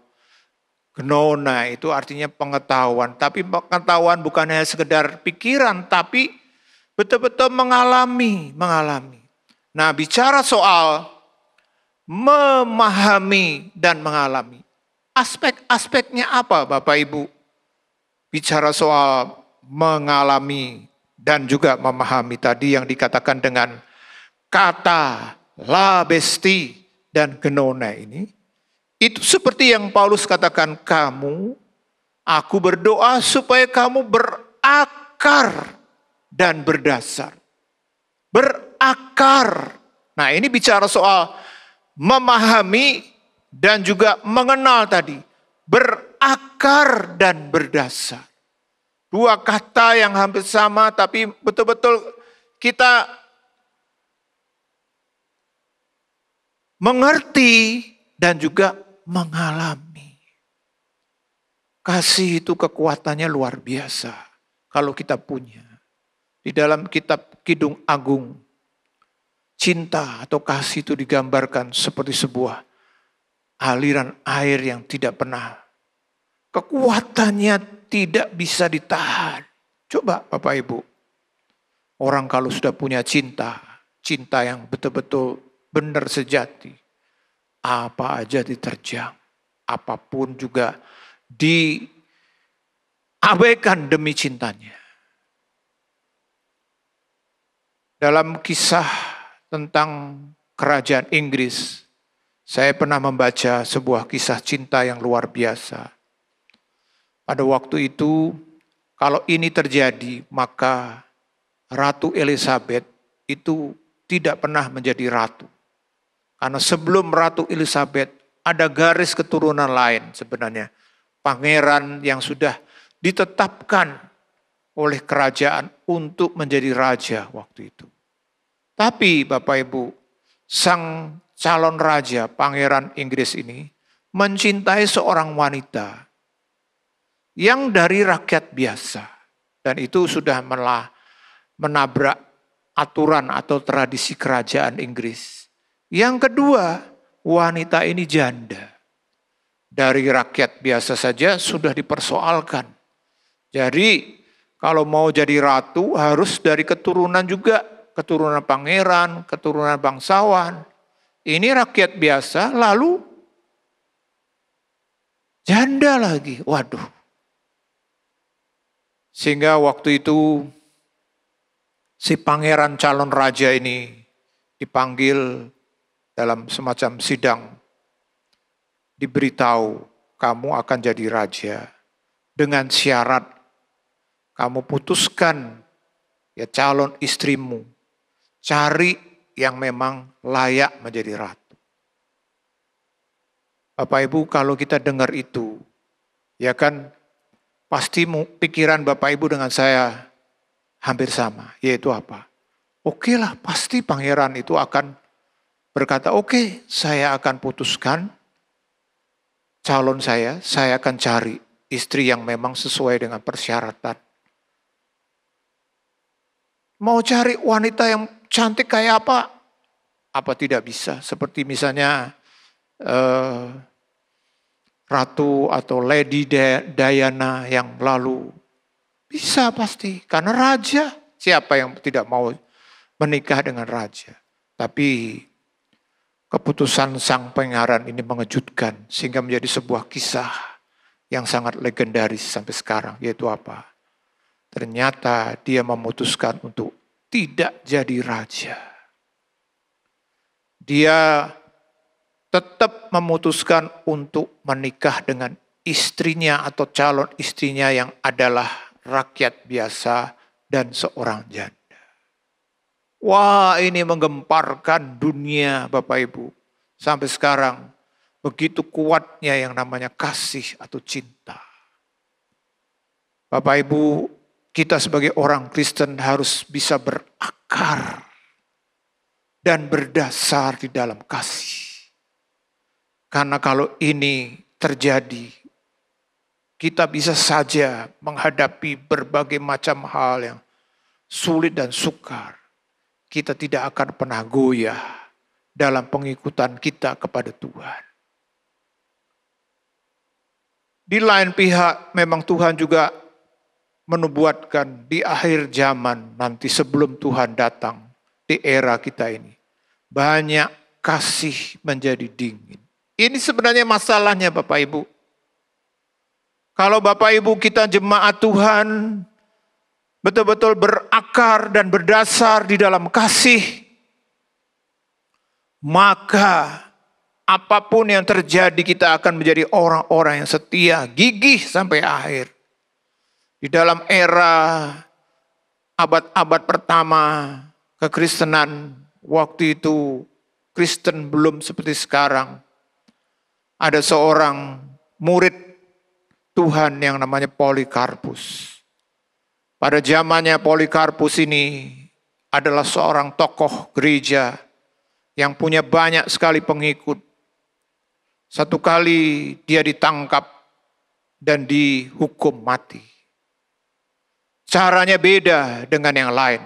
Genonai itu artinya pengetahuan. Tapi pengetahuan bukan hanya sekedar pikiran, tapi betul-betul mengalami. Nah, bicara soal memahami dan mengalami. Aspek-aspeknya apa Bapak Ibu? Bicara soal mengalami dan juga memahami tadi yang dikatakan dengan kata labesti dan genona ini. Itu seperti yang Paulus katakan, aku berdoa supaya kamu berakar dan berdasar. Berakar. Nah, ini bicara soal memahami dan juga mengenal tadi. Berakar dan berdasar. 2 kata yang hampir sama tapi betul-betul kita mengerti dan juga mengalami. Kasih itu kekuatannya luar biasa kalau kita punya. Di dalam kitab Kidung Agung, cinta atau kasih itu digambarkan seperti sebuah aliran air yang tidak pernah, kekuatannya tidak bisa ditahan. Coba Bapak Ibu, Orang kalau sudah punya cinta, cinta yang betul-betul benar sejati, apa aja diterjang, apapun juga diabaikan demi cintanya. Dalam kisah tentang kerajaan Inggris, saya pernah membaca sebuah kisah cinta yang luar biasa. Pada waktu itu, kalau ini terjadi, maka Ratu Elizabeth itu tidak pernah menjadi ratu. Karena sebelum Ratu Elizabeth ada garis keturunan lain sebenarnya. Pangeran yang sudah ditetapkan oleh kerajaan untuk menjadi raja waktu itu. Tapi Bapak Ibu, sang calon raja Pangeran Inggris ini mencintai seorang wanita yang dari rakyat biasa. Dan itu sudah menabrak aturan atau tradisi kerajaan Inggris. Yang kedua, wanita ini janda. Dari rakyat biasa saja sudah dipersoalkan. Jadi kalau mau jadi ratu harus dari keturunan juga. Keturunan pangeran, keturunan bangsawan. Ini rakyat biasa lalu janda lagi. Waduh. Sehingga waktu itu si pangeran calon raja ini dipanggil dalam semacam sidang. Diberitahu kamu akan jadi raja dengan syarat kamu putuskan ya calon istrimu. Cari yang memang layak menjadi ratu. Bapak Ibu kalau kita dengar itu, ya kan pasti pikiran Bapak Ibu dengan saya hampir sama, yaitu apa? Oke lah, pasti pangeran itu akan berkata, oke, saya akan putuskan calon saya akan cari istri yang memang sesuai dengan persyaratan. Mau cari wanita yang cantik kayak apa? Apa tidak bisa? Seperti misalnya Ratu atau Lady Diana yang lalu. Bisa pasti, karena raja. Siapa yang tidak mau menikah dengan raja? Tapi keputusan sang pangeran ini mengejutkan sehingga menjadi sebuah kisah yang sangat legendaris sampai sekarang. Yaitu apa? Ternyata dia memutuskan untuk tidak jadi raja. Dia tetap memutuskan untuk menikah dengan istrinya atau calon istrinya yang adalah rakyat biasa dan seorang janda. Wah, ini menggemparkan dunia Bapak Ibu. Sampai sekarang begitu kuatnya yang namanya kasih atau cinta. Bapak Ibu, kita sebagai orang Kristen harus bisa berakar dan berdasar di dalam kasih. Karena kalau ini terjadi, kita bisa saja menghadapi berbagai macam hal yang sulit dan sukar. Kita tidak akan pernah goyah dalam pengikutan kita kepada Tuhan. Di lain pihak, memang Tuhan juga menubuatkan di akhir zaman nanti sebelum Tuhan datang di era kita ini. Banyak kasih menjadi dingin. Ini sebenarnya masalahnya Bapak Ibu. Kalau Bapak Ibu kita jemaat Tuhan betul-betul berakar dan berdasar di dalam kasih, maka apapun yang terjadi kita akan menjadi orang-orang yang setia, gigih sampai akhir. Di dalam era abad-abad pertama kekristenan, waktu itu Kristen belum seperti sekarang. Ada seorang murid Tuhan yang namanya Polikarpus. Pada zamannya Polikarpus ini adalah seorang tokoh gereja yang punya banyak sekali pengikut. Satu kali dia ditangkap dan dihukum mati. Caranya beda dengan yang lain.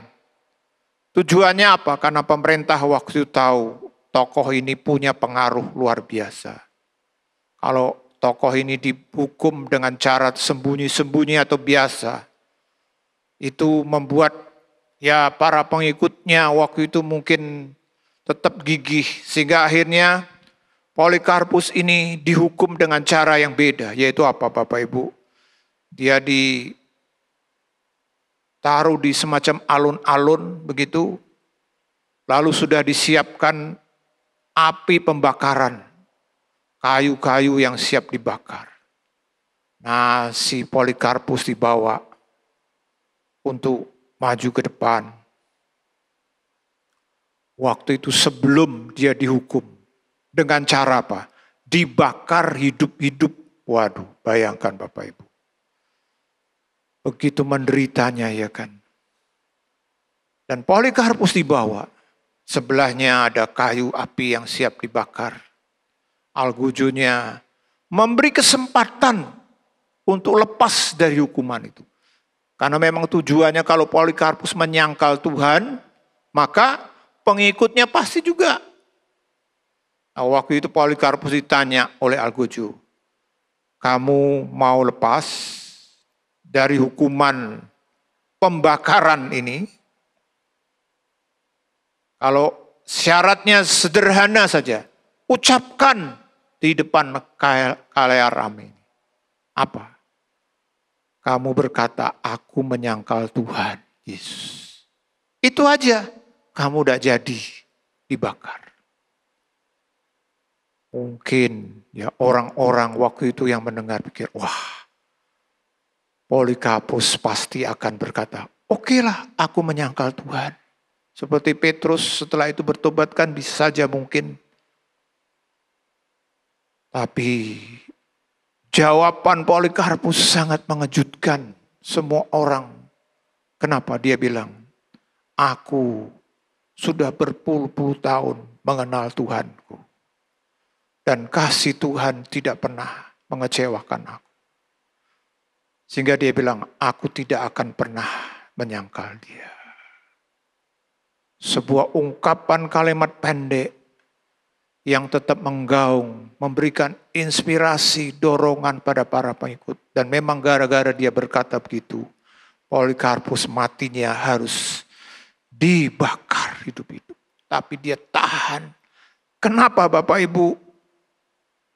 Tujuannya apa? Karena pemerintah waktu itu tahu tokoh ini punya pengaruh luar biasa. Kalau tokoh ini dihukum dengan cara sembunyi-sembunyi atau biasa, itu membuat Ya para pengikutnya waktu itu mungkin tetap gigih. Sehingga akhirnya Polikarpus ini dihukum dengan cara yang beda. Yaitu apa Bapak Ibu? Dia ditaruh di semacam alun-alun begitu. Lalu sudah disiapkan api pembakaran. Kayu-kayu yang siap dibakar. Nah, si Polikarpus dibawa untuk maju ke depan. Waktu itu sebelum dia dihukum. Dengan cara apa? Dibakar hidup-hidup. Waduh, bayangkan Bapak Ibu. Begitu menderitanya ya kan. Dan Polikarpus dibawa. Sebelahnya ada kayu api yang siap dibakar. Algujonya memberi kesempatan untuk lepas dari hukuman itu. Karena memang tujuannya kalau Polikarpus menyangkal Tuhan, maka pengikutnya pasti juga. Nah, waktu itu Polikarpus ditanya oleh Algujo, kamu mau lepas dari hukuman pembakaran ini? Kalau syaratnya sederhana saja, ucapkan di depan khalayak ramai. Apa? Kamu berkata, aku menyangkal Tuhan Yesus. Itu aja, kamu udah jadi dibakar. Mungkin ya orang-orang waktu itu yang mendengar pikir, wah, Polikarpus pasti akan berkata, okelah, aku menyangkal Tuhan. Seperti Petrus setelah itu bertobat kan bisa saja mungkin. Tapi jawaban Polikarpus sangat mengejutkan semua orang. Kenapa dia bilang, aku sudah berpuluh-puluh tahun mengenal Tuhanku. Dan kasih Tuhan tidak pernah mengecewakan aku. Sehingga dia bilang, aku tidak akan pernah menyangkal dia. Sebuah ungkapan kalimat pendek yang tetap menggaung, memberikan inspirasi, dorongan pada para pengikut. Dan memang gara-gara dia berkata begitu, Polikarpus matinya harus dibakar hidup-hidup. Tapi dia tahan. Kenapa Bapak Ibu?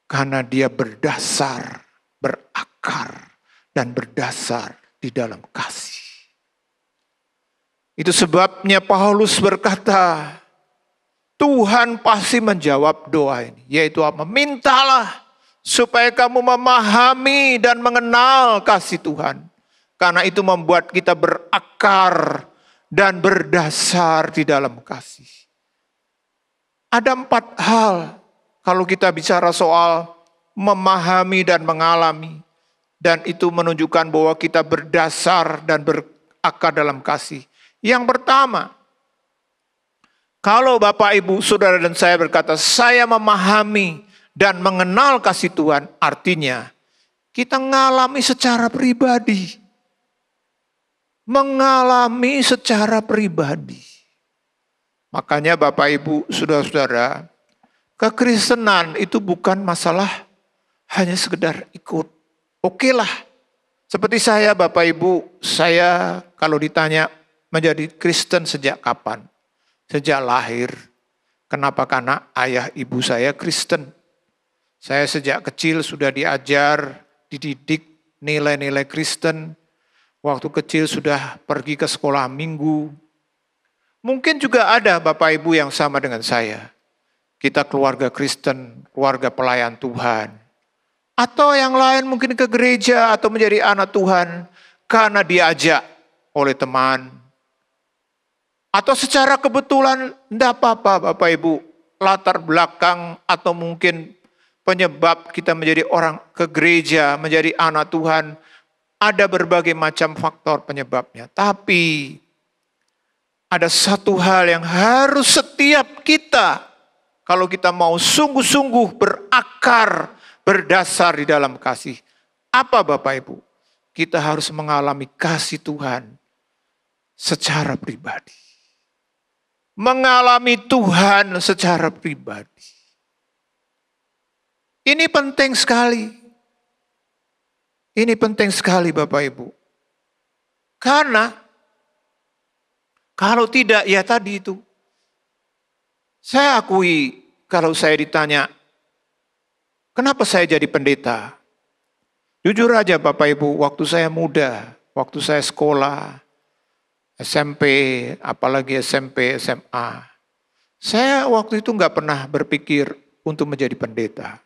Karena dia berdasar, berakar, dan berdasar di dalam kasih. Itu sebabnya Paulus berkata, Tuhan pasti menjawab doa ini. Yaitu apa? Mintalah supaya kamu memahami dan mengenal kasih Tuhan. Karena itu membuat kita berakar dan berdasar di dalam kasih. Ada 4 hal kalau kita bicara soal memahami dan mengalami. Dan itu menunjukkan bahwa kita berdasar dan berakar dalam kasih. Yang pertama, kalau Bapak, Ibu, Saudara dan saya berkata, saya memahami dan mengenal kasih Tuhan, artinya kita mengalami secara pribadi. Mengalami secara pribadi. Makanya Bapak, Ibu, Saudara-saudara, kekristenan itu bukan masalah hanya sekedar ikut. Okelah, seperti saya Bapak Ibu, saya kalau ditanya menjadi Kristen sejak kapan? Sejak lahir. Kenapa? Karena ayah ibu saya Kristen. Saya sejak kecil sudah diajar, dididik nilai-nilai Kristen. Waktu kecil sudah pergi ke sekolah minggu. Mungkin juga ada Bapak Ibu yang sama dengan saya. Kita keluarga Kristen, keluarga pelayan Tuhan. Atau yang lain mungkin ke gereja atau menjadi anak Tuhan karena diajak oleh teman. Atau secara kebetulan, tidak apa-apa Bapak Ibu, latar belakang atau mungkin penyebab kita menjadi orang ke gereja, menjadi anak Tuhan, ada berbagai macam faktor penyebabnya. Tapi ada satu hal yang harus setiap kita, kalau kita mau sungguh-sungguh berakar, berdasar di dalam kasih. Apa Bapak Ibu? Kita harus mengalami kasih Tuhan secara pribadi. Mengalami Tuhan secara pribadi. Ini penting sekali. Ini penting sekali Bapak Ibu. Karena Kalau tidak, ya tadi itu. Saya akui kalau saya ditanya, kenapa saya jadi pendeta? Jujur aja Bapak Ibu, waktu saya muda, waktu saya sekolah, SMP, apalagi SMP, SMA. Saya waktu itu nggak pernah berpikir untuk menjadi pendeta.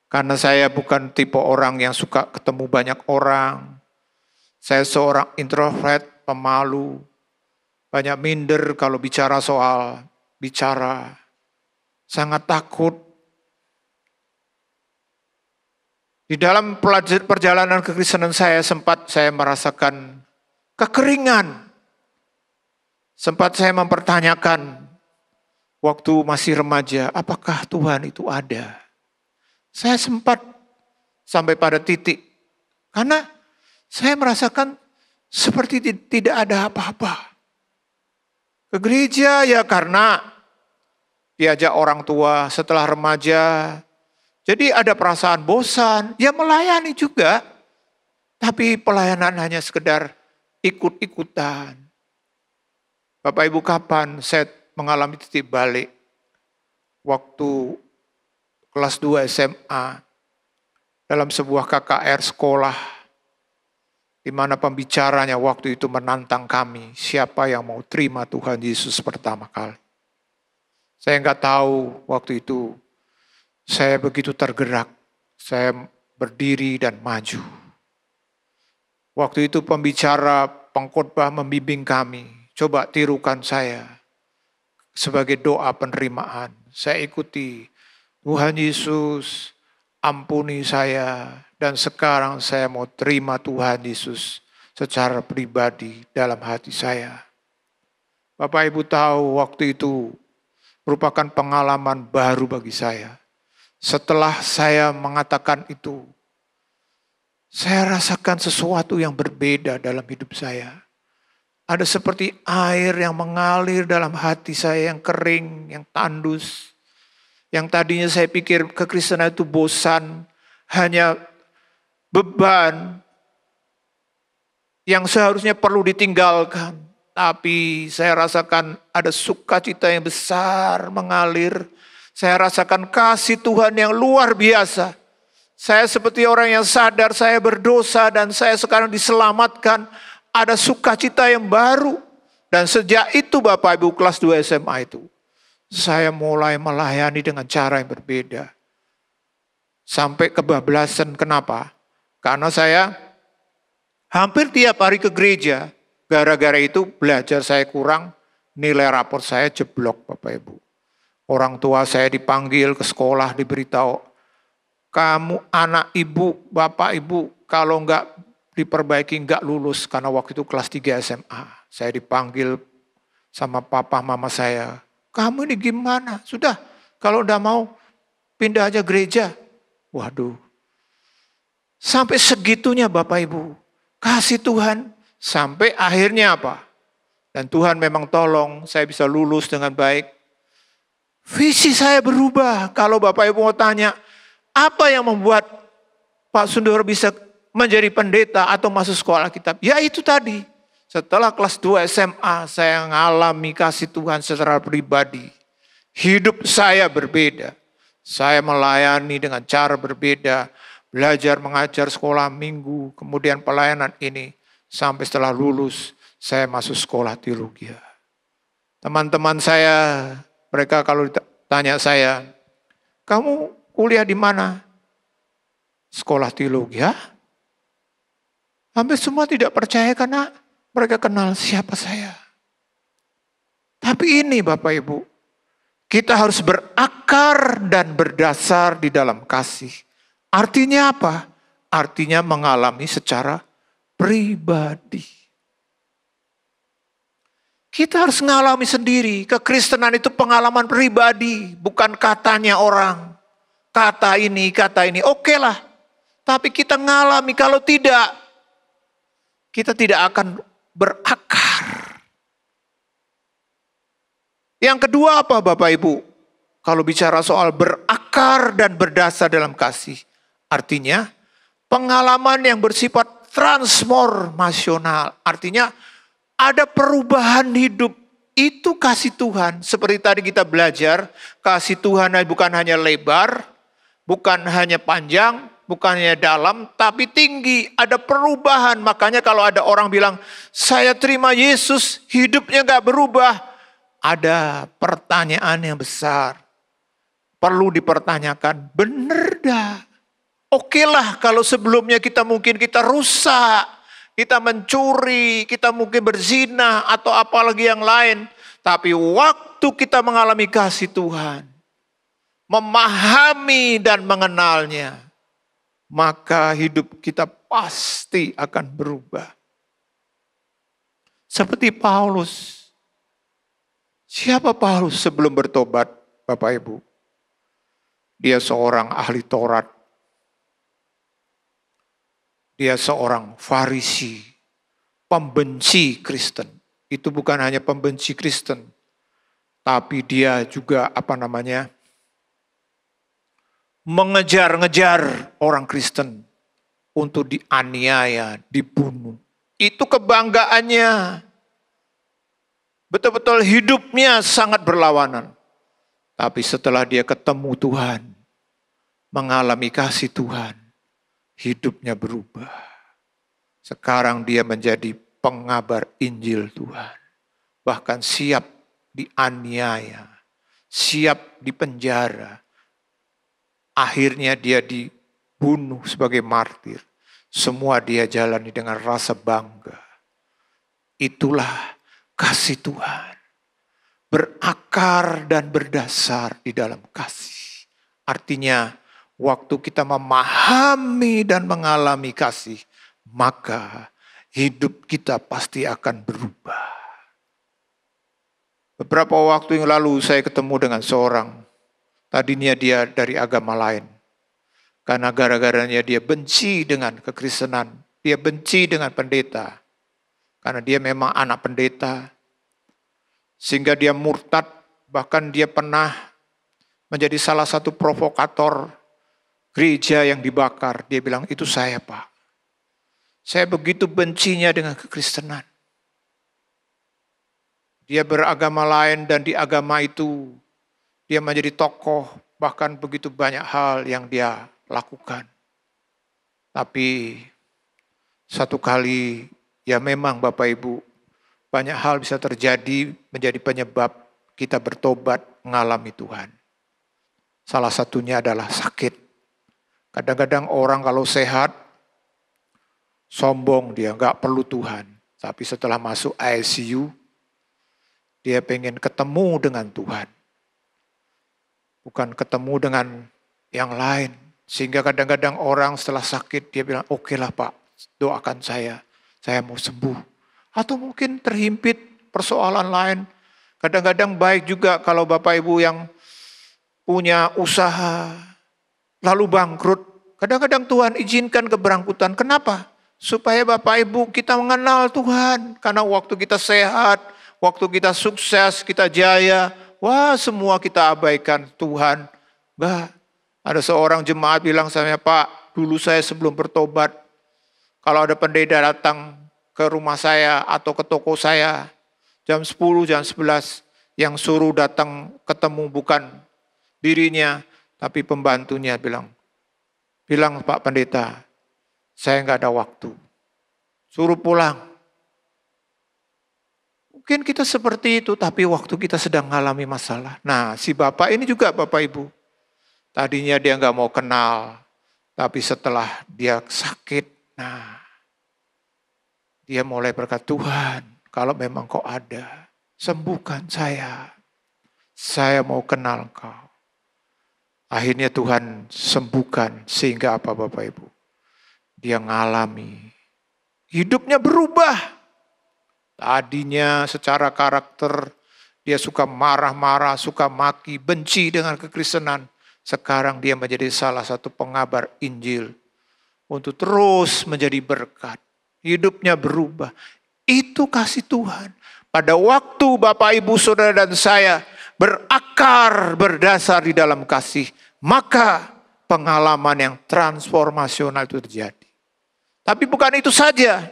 Karena saya bukan tipe orang yang suka ketemu banyak orang. Saya seorang introvert, pemalu. Banyak minder kalau bicara soal bicara. Sangat takut. Di dalam perjalanan kekristenan saya sempat saya merasakan kekeringan. Sempat saya mempertanyakan waktu masih remaja, apakah Tuhan itu ada? Saya sempat sampai pada titik, karena saya merasakan seperti tidak ada apa-apa. Ke gereja ya karena diajak orang tua setelah remaja, jadi ada perasaan bosan, ya melayani juga, tapi pelayanan hanya sekedar ikut-ikutan. Bapak Ibu, kapan saya mengalami titik balik? Waktu kelas 2 SMA, dalam sebuah KKR sekolah, di mana pembicaranya waktu itu menantang kami, siapa yang mau terima Tuhan Yesus pertama kali. Saya nggak tahu waktu itu, saya begitu tergerak, saya berdiri dan maju. Waktu itu pembicara pengkhotbah membimbing kami, coba tirukan saya sebagai doa penerimaan. Saya ikuti, Tuhan Yesus ampuni saya dan sekarang saya mau terima Tuhan Yesus secara pribadi dalam hati saya. Bapak Ibu tahu waktu itu merupakan pengalaman baru bagi saya. Setelah saya mengatakan itu, saya rasakan sesuatu yang berbeda dalam hidup saya. Ada seperti air yang mengalir dalam hati saya yang kering, yang tandus. Yang tadinya saya pikir kekristenan itu bosan, hanya beban yang seharusnya perlu ditinggalkan. Tapi saya rasakan ada sukacita yang besar mengalir. Saya rasakan kasih Tuhan yang luar biasa. Saya seperti orang yang sadar saya berdosa dan saya sekarang diselamatkan. Ada sukacita yang baru. Dan sejak itu Bapak Ibu kelas 2 SMA itu, saya mulai melayani dengan cara yang berbeda. Sampai kebablasan, kenapa? Karena saya hampir tiap hari ke gereja. Gara-gara itu belajar saya kurang, nilai rapor saya jeblok Bapak Ibu. Orang tua saya dipanggil ke sekolah, diberitahu, kamu anak ibu, bapak ibu, kalau enggak diperbaiki enggak lulus. Karena waktu itu kelas 3 SMA. Saya dipanggil sama papa mama saya. Kamu ini gimana? Sudah, kalau udah mau pindah aja gereja. Waduh. Sampai segitunya Bapak Ibu. Kasih Tuhan. Sampai akhirnya apa? Dan Tuhan memang tolong saya bisa lulus dengan baik. Visi saya berubah. Kalau Bapak Ibu mau tanya, apa yang membuat Pak Sundoro bisa menjadi pendeta atau masuk sekolah Alkitab? Ya itu tadi. Setelah kelas 2 SMA, saya mengalami kasih Tuhan secara pribadi. Hidup saya berbeda. Saya melayani dengan cara berbeda. Belajar mengajar sekolah minggu, kemudian pelayanan ini. Sampai setelah lulus, saya masuk sekolah teologi. Teman-teman saya, mereka kalau tanya saya, kamu kuliah di mana? Sekolah teologi. Hampir semua tidak percaya karena mereka kenal siapa saya. Tapi ini Bapak Ibu, kita harus berakar dan berdasar di dalam kasih. Artinya apa? Artinya mengalami secara pribadi. Kita harus mengalami sendiri. Kekristenan itu pengalaman pribadi, bukan katanya orang. Kata ini, oke lah. Tapi kita mengalami, kalau tidak, kita tidak akan berakar. Yang kedua apa Bapak Ibu? Kalau bicara soal berakar dan berdasar dalam kasih. Artinya pengalaman yang bersifat transformasional. Artinya ada perubahan hidup. Itu kasih Tuhan. Seperti tadi kita belajar, kasih Tuhan bukan hanya lebar, bukan hanya panjang, bukan hanya dalam, tapi tinggi. Ada perubahan. Makanya kalau ada orang bilang, saya terima Yesus, hidupnya gak berubah. Ada pertanyaan yang besar. Perlu dipertanyakan, bener dah. Oke lah kalau sebelumnya kita rusak. Kita mencuri, kita mungkin berzina atau apalagi yang lain. Tapi waktu kita mengalami kasih Tuhan, memahami dan mengenalnya, maka hidup kita pasti akan berubah. Seperti Paulus. Siapa Paulus sebelum bertobat, Bapak Ibu? Dia seorang ahli Taurat. Dia seorang Farisi, pembenci Kristen. Itu bukan hanya pembenci Kristen, tapi dia juga mengejar-ngejar orang Kristen untuk dianiaya, dibunuh. Itu kebanggaannya. Betul-betul hidupnya sangat berlawanan. Tapi setelah dia ketemu Tuhan, mengalami kasih Tuhan, hidupnya berubah. Sekarang dia menjadi pengabar Injil Tuhan. Bahkan siap dianiaya, siap dipenjara. Akhirnya dia dibunuh sebagai martir. Semua dia jalani dengan rasa bangga. Itulah kasih Tuhan. Berakar dan berdasar di dalam kasih. Artinya, waktu kita memahami dan mengalami kasih, maka hidup kita pasti akan berubah. Beberapa waktu yang lalu saya ketemu dengan seorang, tadinya dia dari agama lain. Karena gara-garanya dia benci dengan kekristenan, dia benci dengan pendeta. Karena dia memang anak pendeta, sehingga dia murtad, bahkan dia pernah menjadi salah satu provokator gereja yang dibakar. Dia bilang, itu saya Pak. Saya begitu bencinya dengan kekristenan. Dia beragama lain dan di agama itu dia menjadi tokoh. Bahkan begitu banyak hal yang dia lakukan. Tapi satu kali ya memang Bapak Ibu, banyak hal bisa terjadi menjadi penyebab kita bertobat mengalami Tuhan. Salah satunya adalah sakit. Kadang-kadang orang kalau sehat, sombong dia, gak perlu Tuhan. Tapi setelah masuk ICU, dia pengen ketemu dengan Tuhan. Bukan ketemu dengan yang lain. Sehingga kadang-kadang orang setelah sakit, dia bilang, oke lah Pak, doakan saya mau sembuh. Atau mungkin terhimpit persoalan lain. Kadang-kadang baik juga kalau Bapak Ibu yang punya usaha, lalu bangkrut. Kadang-kadang Tuhan izinkan keberangkutan. Kenapa? Supaya Bapak Ibu kita mengenal Tuhan. Karena waktu kita sehat, waktu kita sukses, kita jaya, wah semua kita abaikan Tuhan. Enggak. Ada seorang jemaat bilang sama saya, Pak, dulu saya sebelum bertobat, kalau ada pendeta datang ke rumah saya atau ke toko saya, jam 10, jam 11, yang suruh datang ketemu bukan dirinya, tapi pembantunya bilang Pak pendeta, saya nggak ada waktu, suruh pulang. Mungkin kita seperti itu, tapi waktu kita sedang mengalami masalah. Nah, si bapak ini juga Bapak Ibu, tadinya dia nggak mau kenal, tapi setelah dia sakit, nah dia mulai berkata, Tuhan, kalau memang kau ada, sembuhkan saya. Saya mau kenal kau. Akhirnya Tuhan sembuhkan, sehingga apa Bapak Ibu? Dia ngalami, hidupnya berubah. Tadinya secara karakter, dia suka marah-marah, suka maki, benci dengan kekristenan. Sekarang dia menjadi salah satu pengabar Injil. Untuk terus menjadi berkat. Hidupnya berubah. Itu kasih Tuhan. Pada waktu Bapak, Ibu, Saudara, dan saya berakar, berdasar di dalam kasih, maka pengalaman yang transformasional itu terjadi. Tapi bukan itu saja.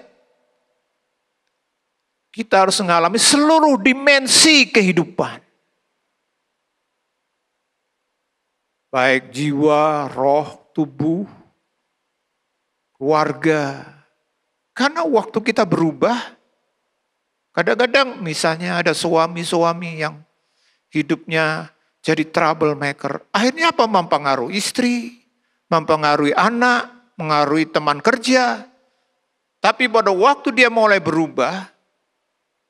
kita harus mengalami seluruh dimensi kehidupan. Baik jiwa, roh, tubuh, keluarga. Karena waktu kita berubah, kadang-kadang misalnya ada suami-suami yang hidupnya jadi troublemaker. Akhirnya apa? Mempengaruhi istri, mempengaruhi anak, mengaruhi teman kerja. Tapi pada waktu dia mulai berubah,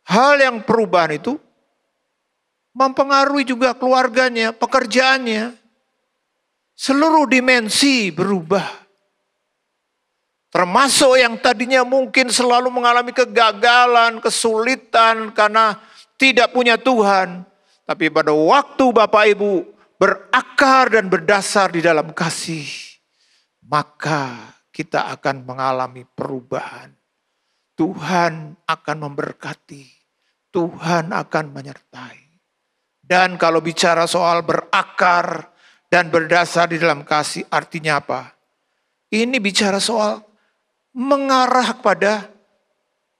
hal yang perubahan itu mempengaruhi juga keluarganya, pekerjaannya. Seluruh dimensi berubah. Termasuk yang tadinya mungkin selalu mengalami kegagalan, kesulitan karena tidak punya Tuhan. Tapi pada waktu Bapak Ibu berakar dan berdasar di dalam kasih, maka kita akan mengalami perubahan. Tuhan akan memberkati. Tuhan akan menyertai. Dan kalau bicara soal berakar dan berdasar di dalam kasih, artinya apa? Ini bicara soal mengarah kepada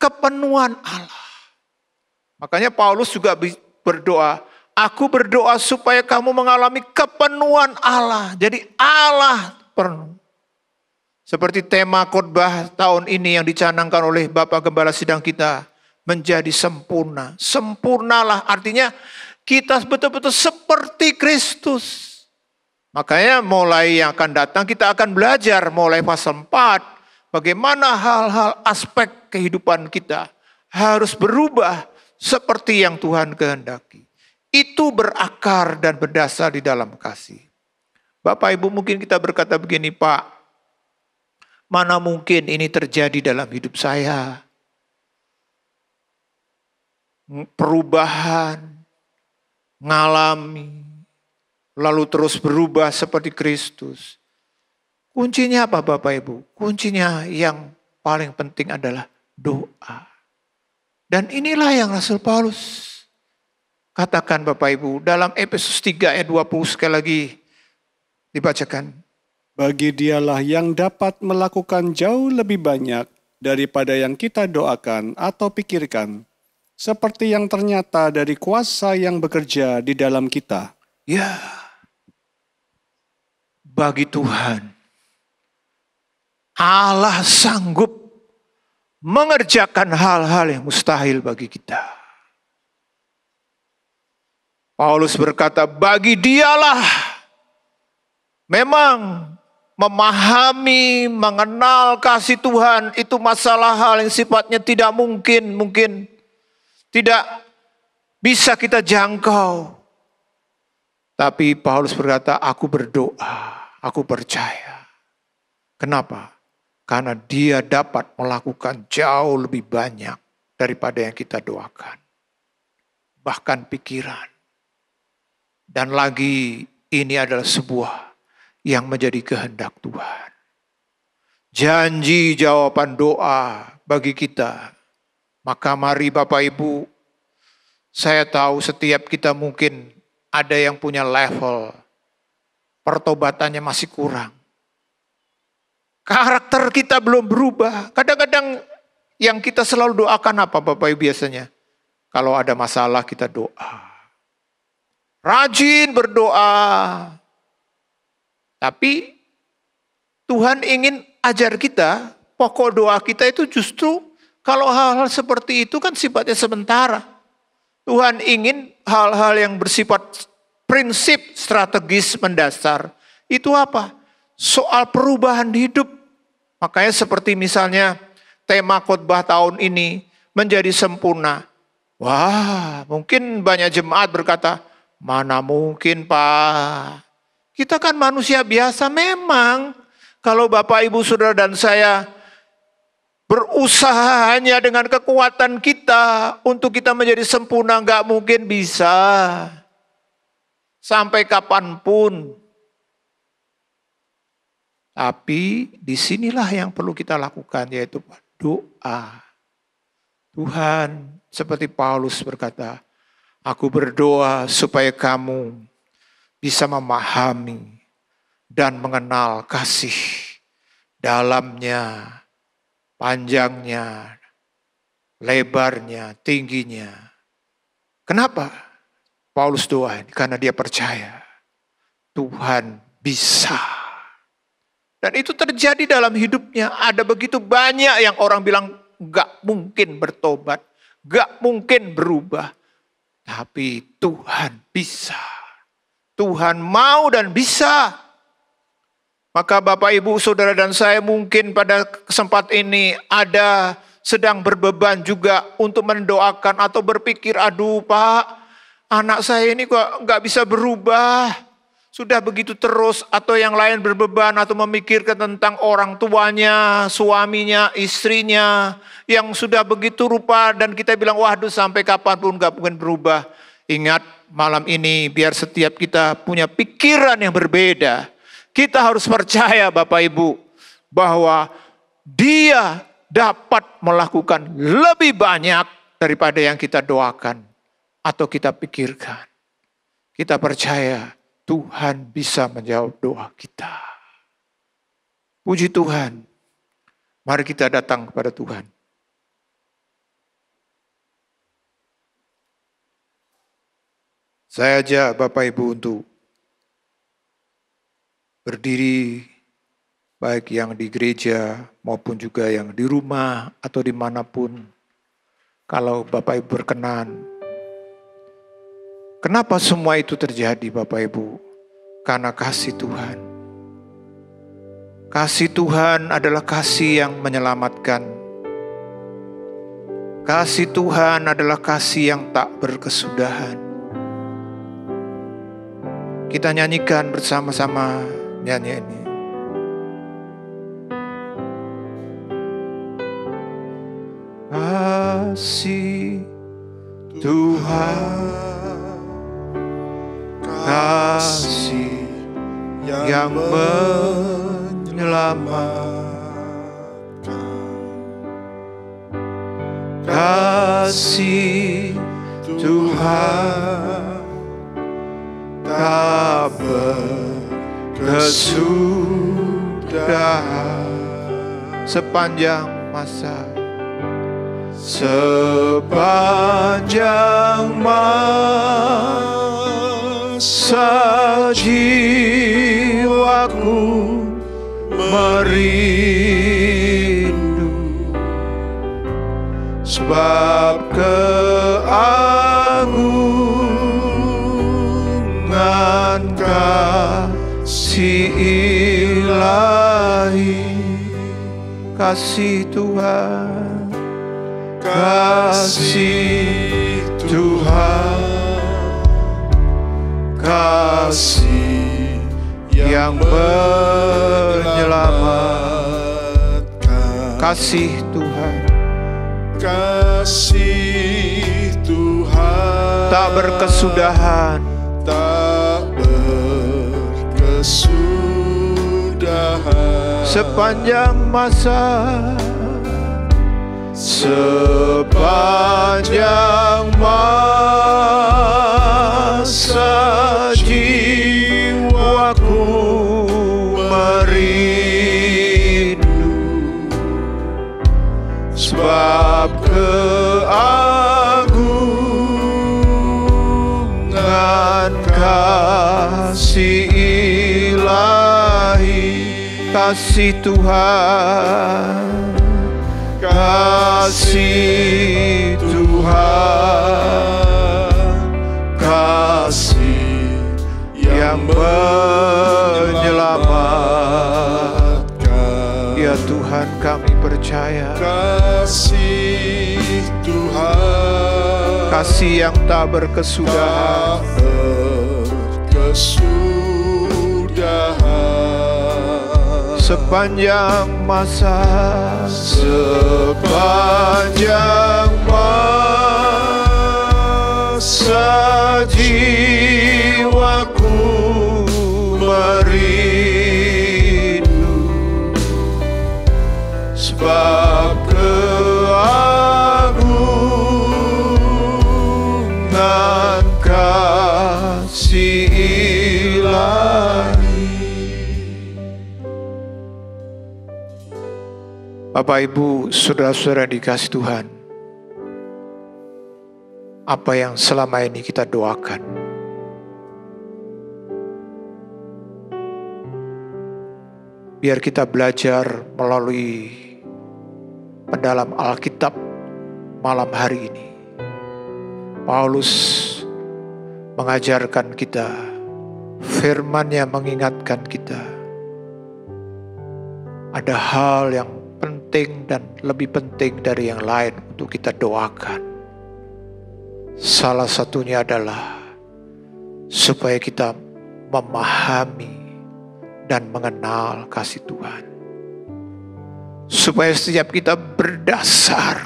kepenuhan Allah. Makanya Paulus juga berdoa, aku berdoa supaya kamu mengalami kepenuhan Allah. Jadi Allah penuh. Seperti tema khotbah tahun ini yang dicanangkan oleh Bapak Gembala Sidang kita, menjadi sempurna. Sempurnalah artinya kita betul-betul seperti Kristus. Makanya mulai yang akan datang kita akan belajar mulai pasal 4. Bagaimana hal-hal aspek kehidupan kita harus berubah seperti yang Tuhan kehendaki. Itu berakar dan berdasar di dalam kasih. Bapak Ibu mungkin kita berkata begini, Pak, mana mungkin ini terjadi dalam hidup saya? Perubahan, ngalami, lalu terus berubah seperti Kristus. Kuncinya apa Bapak Ibu? Kuncinya yang paling penting adalah doa. Dan inilah yang Rasul Paulus katakan Bapak Ibu dalam Efesus 3 ayat 20 sekali lagi dibacakan. Bagi dialah yang dapat melakukan jauh lebih banyak daripada yang kita doakan atau pikirkan, seperti yang ternyata dari kuasa yang bekerja di dalam kita. Ya, bagi Tuhan, Allah sanggup mengerjakan hal-hal yang mustahil bagi kita. Paulus berkata, bagi dialah memang memahami, mengenal kasih Tuhan itu masalah hal yang sifatnya tidak mungkin tidak bisa kita jangkau. Tapi Paulus berkata, aku berdoa, aku percaya. Kenapa? Karena dia dapat melakukan jauh lebih banyak daripada yang kita doakan. Bahkan pikiran. Dan lagi ini adalah sebuah yang menjadi kehendak Tuhan. Janji jawaban doa bagi kita. Maka mari Bapak Ibu, saya tahu setiap kita mungkin ada yang punya level pertobatannya masih kurang. Karakter kita belum berubah. Kadang-kadang yang kita selalu doakan apa Bapak Ibu biasanya? Kalau ada masalah kita doa. Rajin berdoa. Tapi Tuhan ingin ajar kita, pokok doa kita itu justru kalau hal-hal seperti itu kan sifatnya sementara. Tuhan ingin hal-hal yang bersifat prinsip strategis mendasar. Itu apa? Soal perubahan hidup. Makanya seperti misalnya tema khotbah tahun ini menjadi sempurna. Wah, mungkin banyak jemaat berkata, mana mungkin Pak? Kita kan manusia biasa memang. Kalau Bapak, Ibu, Saudara dan saya berusaha hanya dengan kekuatan kita untuk kita menjadi sempurna, nggak mungkin bisa. Sampai kapanpun. Tapi disinilah yang perlu kita lakukan, yaitu doa. Tuhan, seperti Paulus berkata, aku berdoa supaya kamu bisa memahami dan mengenal kasih dalamnya, panjangnya, lebarnya, tingginya. Kenapa Paulus doa? Karena dia percaya Tuhan bisa. Dan itu terjadi dalam hidupnya. Ada begitu banyak yang orang bilang gak mungkin bertobat, gak mungkin berubah. Tapi Tuhan bisa. Tuhan mau dan bisa. Maka Bapak, Ibu, Saudara dan saya mungkin pada kesempatan ini ada sedang berbeban juga untuk mendoakan atau berpikir, aduh Pak, anak saya ini kok gak bisa berubah. Sudah begitu terus, atau yang lain berbeban atau memikirkan tentang orang tuanya, suaminya, istrinya, yang sudah begitu rupa dan kita bilang, waduh sampai kapanpun gak mungkin berubah. Ingat malam ini biar setiap kita punya pikiran yang berbeda. Kita harus percaya Bapak Ibu bahwa Dia dapat melakukan lebih banyak daripada yang kita doakan atau kita pikirkan. Kita percaya Tuhan bisa menjawab doa kita. Puji Tuhan. Mari kita datang kepada Tuhan. Saya ajak Bapak Ibu untuk berdiri, baik yang di gereja maupun juga yang di rumah atau dimanapun. Kalau Bapak Ibu berkenan. Kenapa semua itu terjadi Bapak Ibu? Karena kasih Tuhan. Kasih Tuhan adalah kasih yang menyelamatkan. Kasih Tuhan adalah kasih yang tak berkesudahan. Kita nyanyikan bersama-sama nyanyi ini. Kasih Tuhan, kasih yang menyelamatkan, kasih Tuhan tak berkesudahan sepanjang masa. Sepanjang masa jiwaku merindu, sebab keagungan kasih ilahi. Kasih Tuhan, kasih Tuhan, kasih yang menyelamatkan. Kasih Tuhan, kasih Tuhan, tak berkesudahan, tak berkesudahan sepanjang masa. Sepanjang masa jiwaku merindu, sebab keagungan kasih ilahi. Kasih Tuhan, kasih Tuhan, kasih yang menyelamatkan. Ya Tuhan, kami percaya. Kasih Tuhan, kasih yang tak berkesudahan, sepanjang masa. Sepanjang masa jiwaku merindu, sebab keagungan kasih ilahi. Bapak, Ibu, saudara-saudara dikasih Tuhan, apa yang selama ini kita doakan. Biar kita belajar melalui pendalam Alkitab malam hari ini. Paulus mengajarkan kita, firman-Nya mengingatkan kita. Ada hal yang penting dan lebih penting dari yang lain untuk kita doakan. Salah satunya adalah supaya kita memahami dan mengenal kasih Tuhan. Supaya setiap kita berdasar,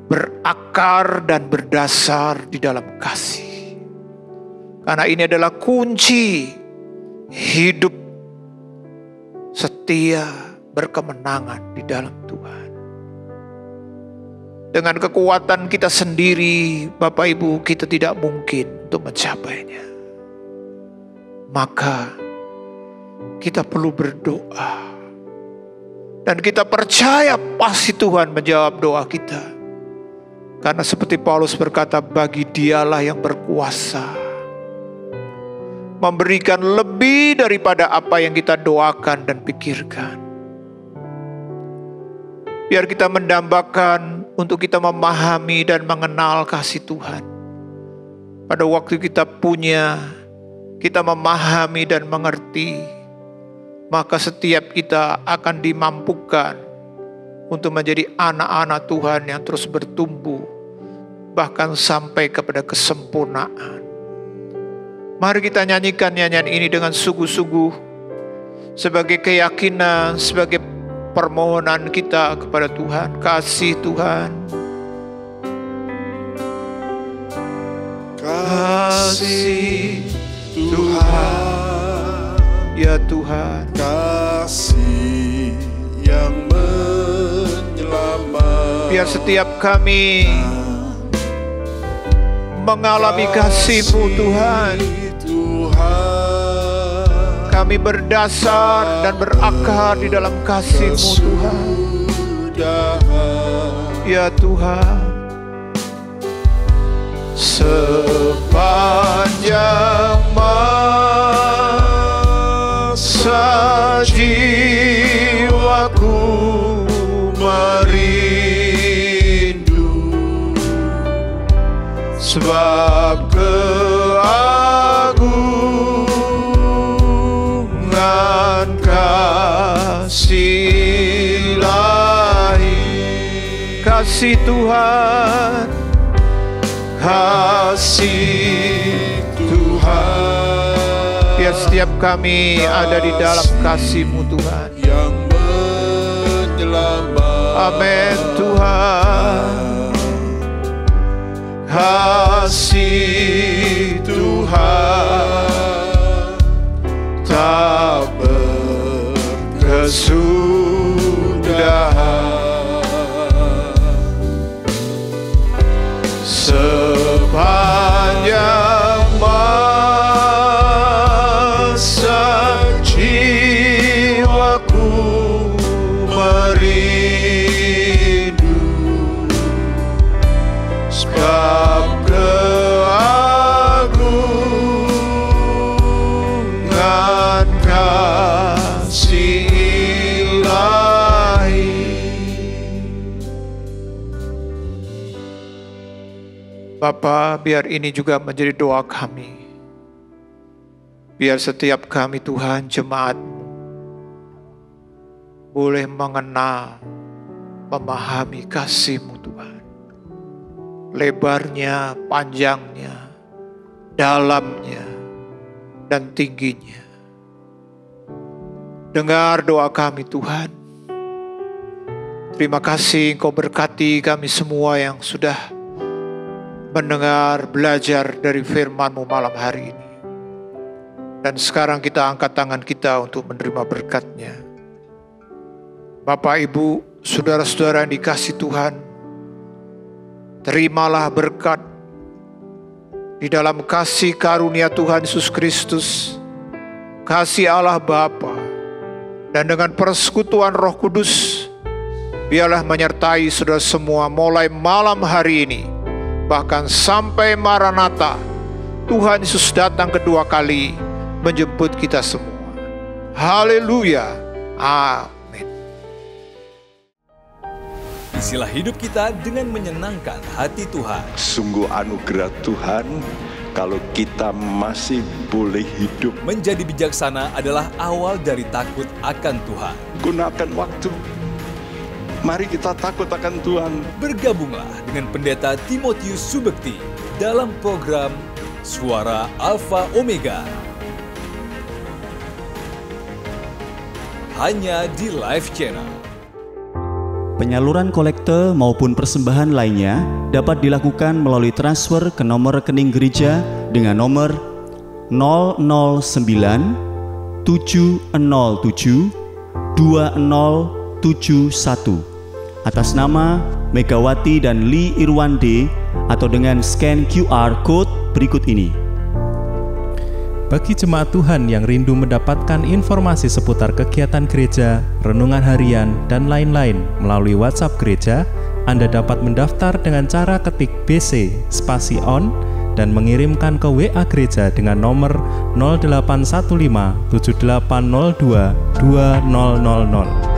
berakar dan berdasar di dalam kasih. Karena ini adalah kunci hidup setia berkemenangan di dalam Tuhan. Dengan kekuatan kita sendiri, Bapak Ibu, kita tidak mungkin untuk mencapainya. Maka kita perlu berdoa. Dan kita percaya pasti Tuhan menjawab doa kita. Karena seperti Paulus berkata, bagi Dialah yang berkuasa memberikan lebih daripada apa yang kita doakan dan pikirkan. Biar kita mendambakan untuk kita memahami dan mengenal kasih Tuhan. Pada waktu kita punya, kita memahami dan mengerti, maka setiap kita akan dimampukan untuk menjadi anak-anak Tuhan yang terus bertumbuh, bahkan sampai kepada kesempurnaan. Mari kita nyanyikan nyanyian ini dengan sungguh-sungguh, sebagai keyakinan, sebagai permohonan kita kepada Tuhan. Kasih Tuhan, kasih Tuhan, ya Tuhan, kasih yang menyelamatkan. Biar setiap kami mengalami kasih-Mu Tuhan. Kami berdasar dan berakar di dalam kasih-Mu Tuhan. Ya Tuhan, sepanjang masa jiwaku merindu, sebab keagungan kasih ilahi. Kasih Tuhan, kasih Tuhan, biar setiap kami ada di dalam kasih-Mu Tuhan yang menyelamatkan. Amin Tuhan. Kasih Tuhan tak berkesudahan, sepanjang masa jiwaku merindu, sebab keagungan kasih ilahi. Bapa, biar ini juga menjadi doa kami. Biar setiap kami Tuhan, jemaat-Mu, boleh mengenal, memahami kasih-Mu Tuhan. Lebarnya, panjangnya, dalamnya, dan tingginya. Dengar doa kami Tuhan. Terima kasih Engkau berkati kami semua yang sudah mendengar, belajar dari firman-Mu malam hari ini. Dan sekarang kita angkat tangan kita untuk menerima berkat-Nya. Bapak, Ibu, saudara-saudara yang dikasihi Tuhan, terimalah berkat di dalam kasih karunia Tuhan Yesus Kristus, kasih Allah Bapa, dan dengan persekutuan Roh Kudus, biarlah menyertai saudara semua mulai malam hari ini bahkan sampai Maranatha, Tuhan Yesus datang kedua kali menjemput kita semua. Haleluya. Amin. Isilah hidup kita dengan menyenangkan hati Tuhan. Sungguh anugerah Tuhan kalau kita masih boleh hidup. Menjadi bijaksana adalah awal dari takut akan Tuhan. Gunakan waktu. Mari kita takut akan Tuhan. Bergabunglah dengan Pendeta Timotius Subekti dalam program Suara Alfa Omega. Hanya di Live Channel. Penyaluran kolekte maupun persembahan lainnya dapat dilakukan melalui transfer ke nomor rekening gereja dengan nomor 009 707 2071 atas nama Megawati dan Lee Irwande atau dengan scan QR Code berikut ini. Bagi jemaat Tuhan yang rindu mendapatkan informasi seputar kegiatan gereja, renungan harian, dan lain-lain melalui WhatsApp gereja, Anda dapat mendaftar dengan cara ketik BC spasi on dan mengirimkan ke WA gereja dengan nomor 0815 7802 2000.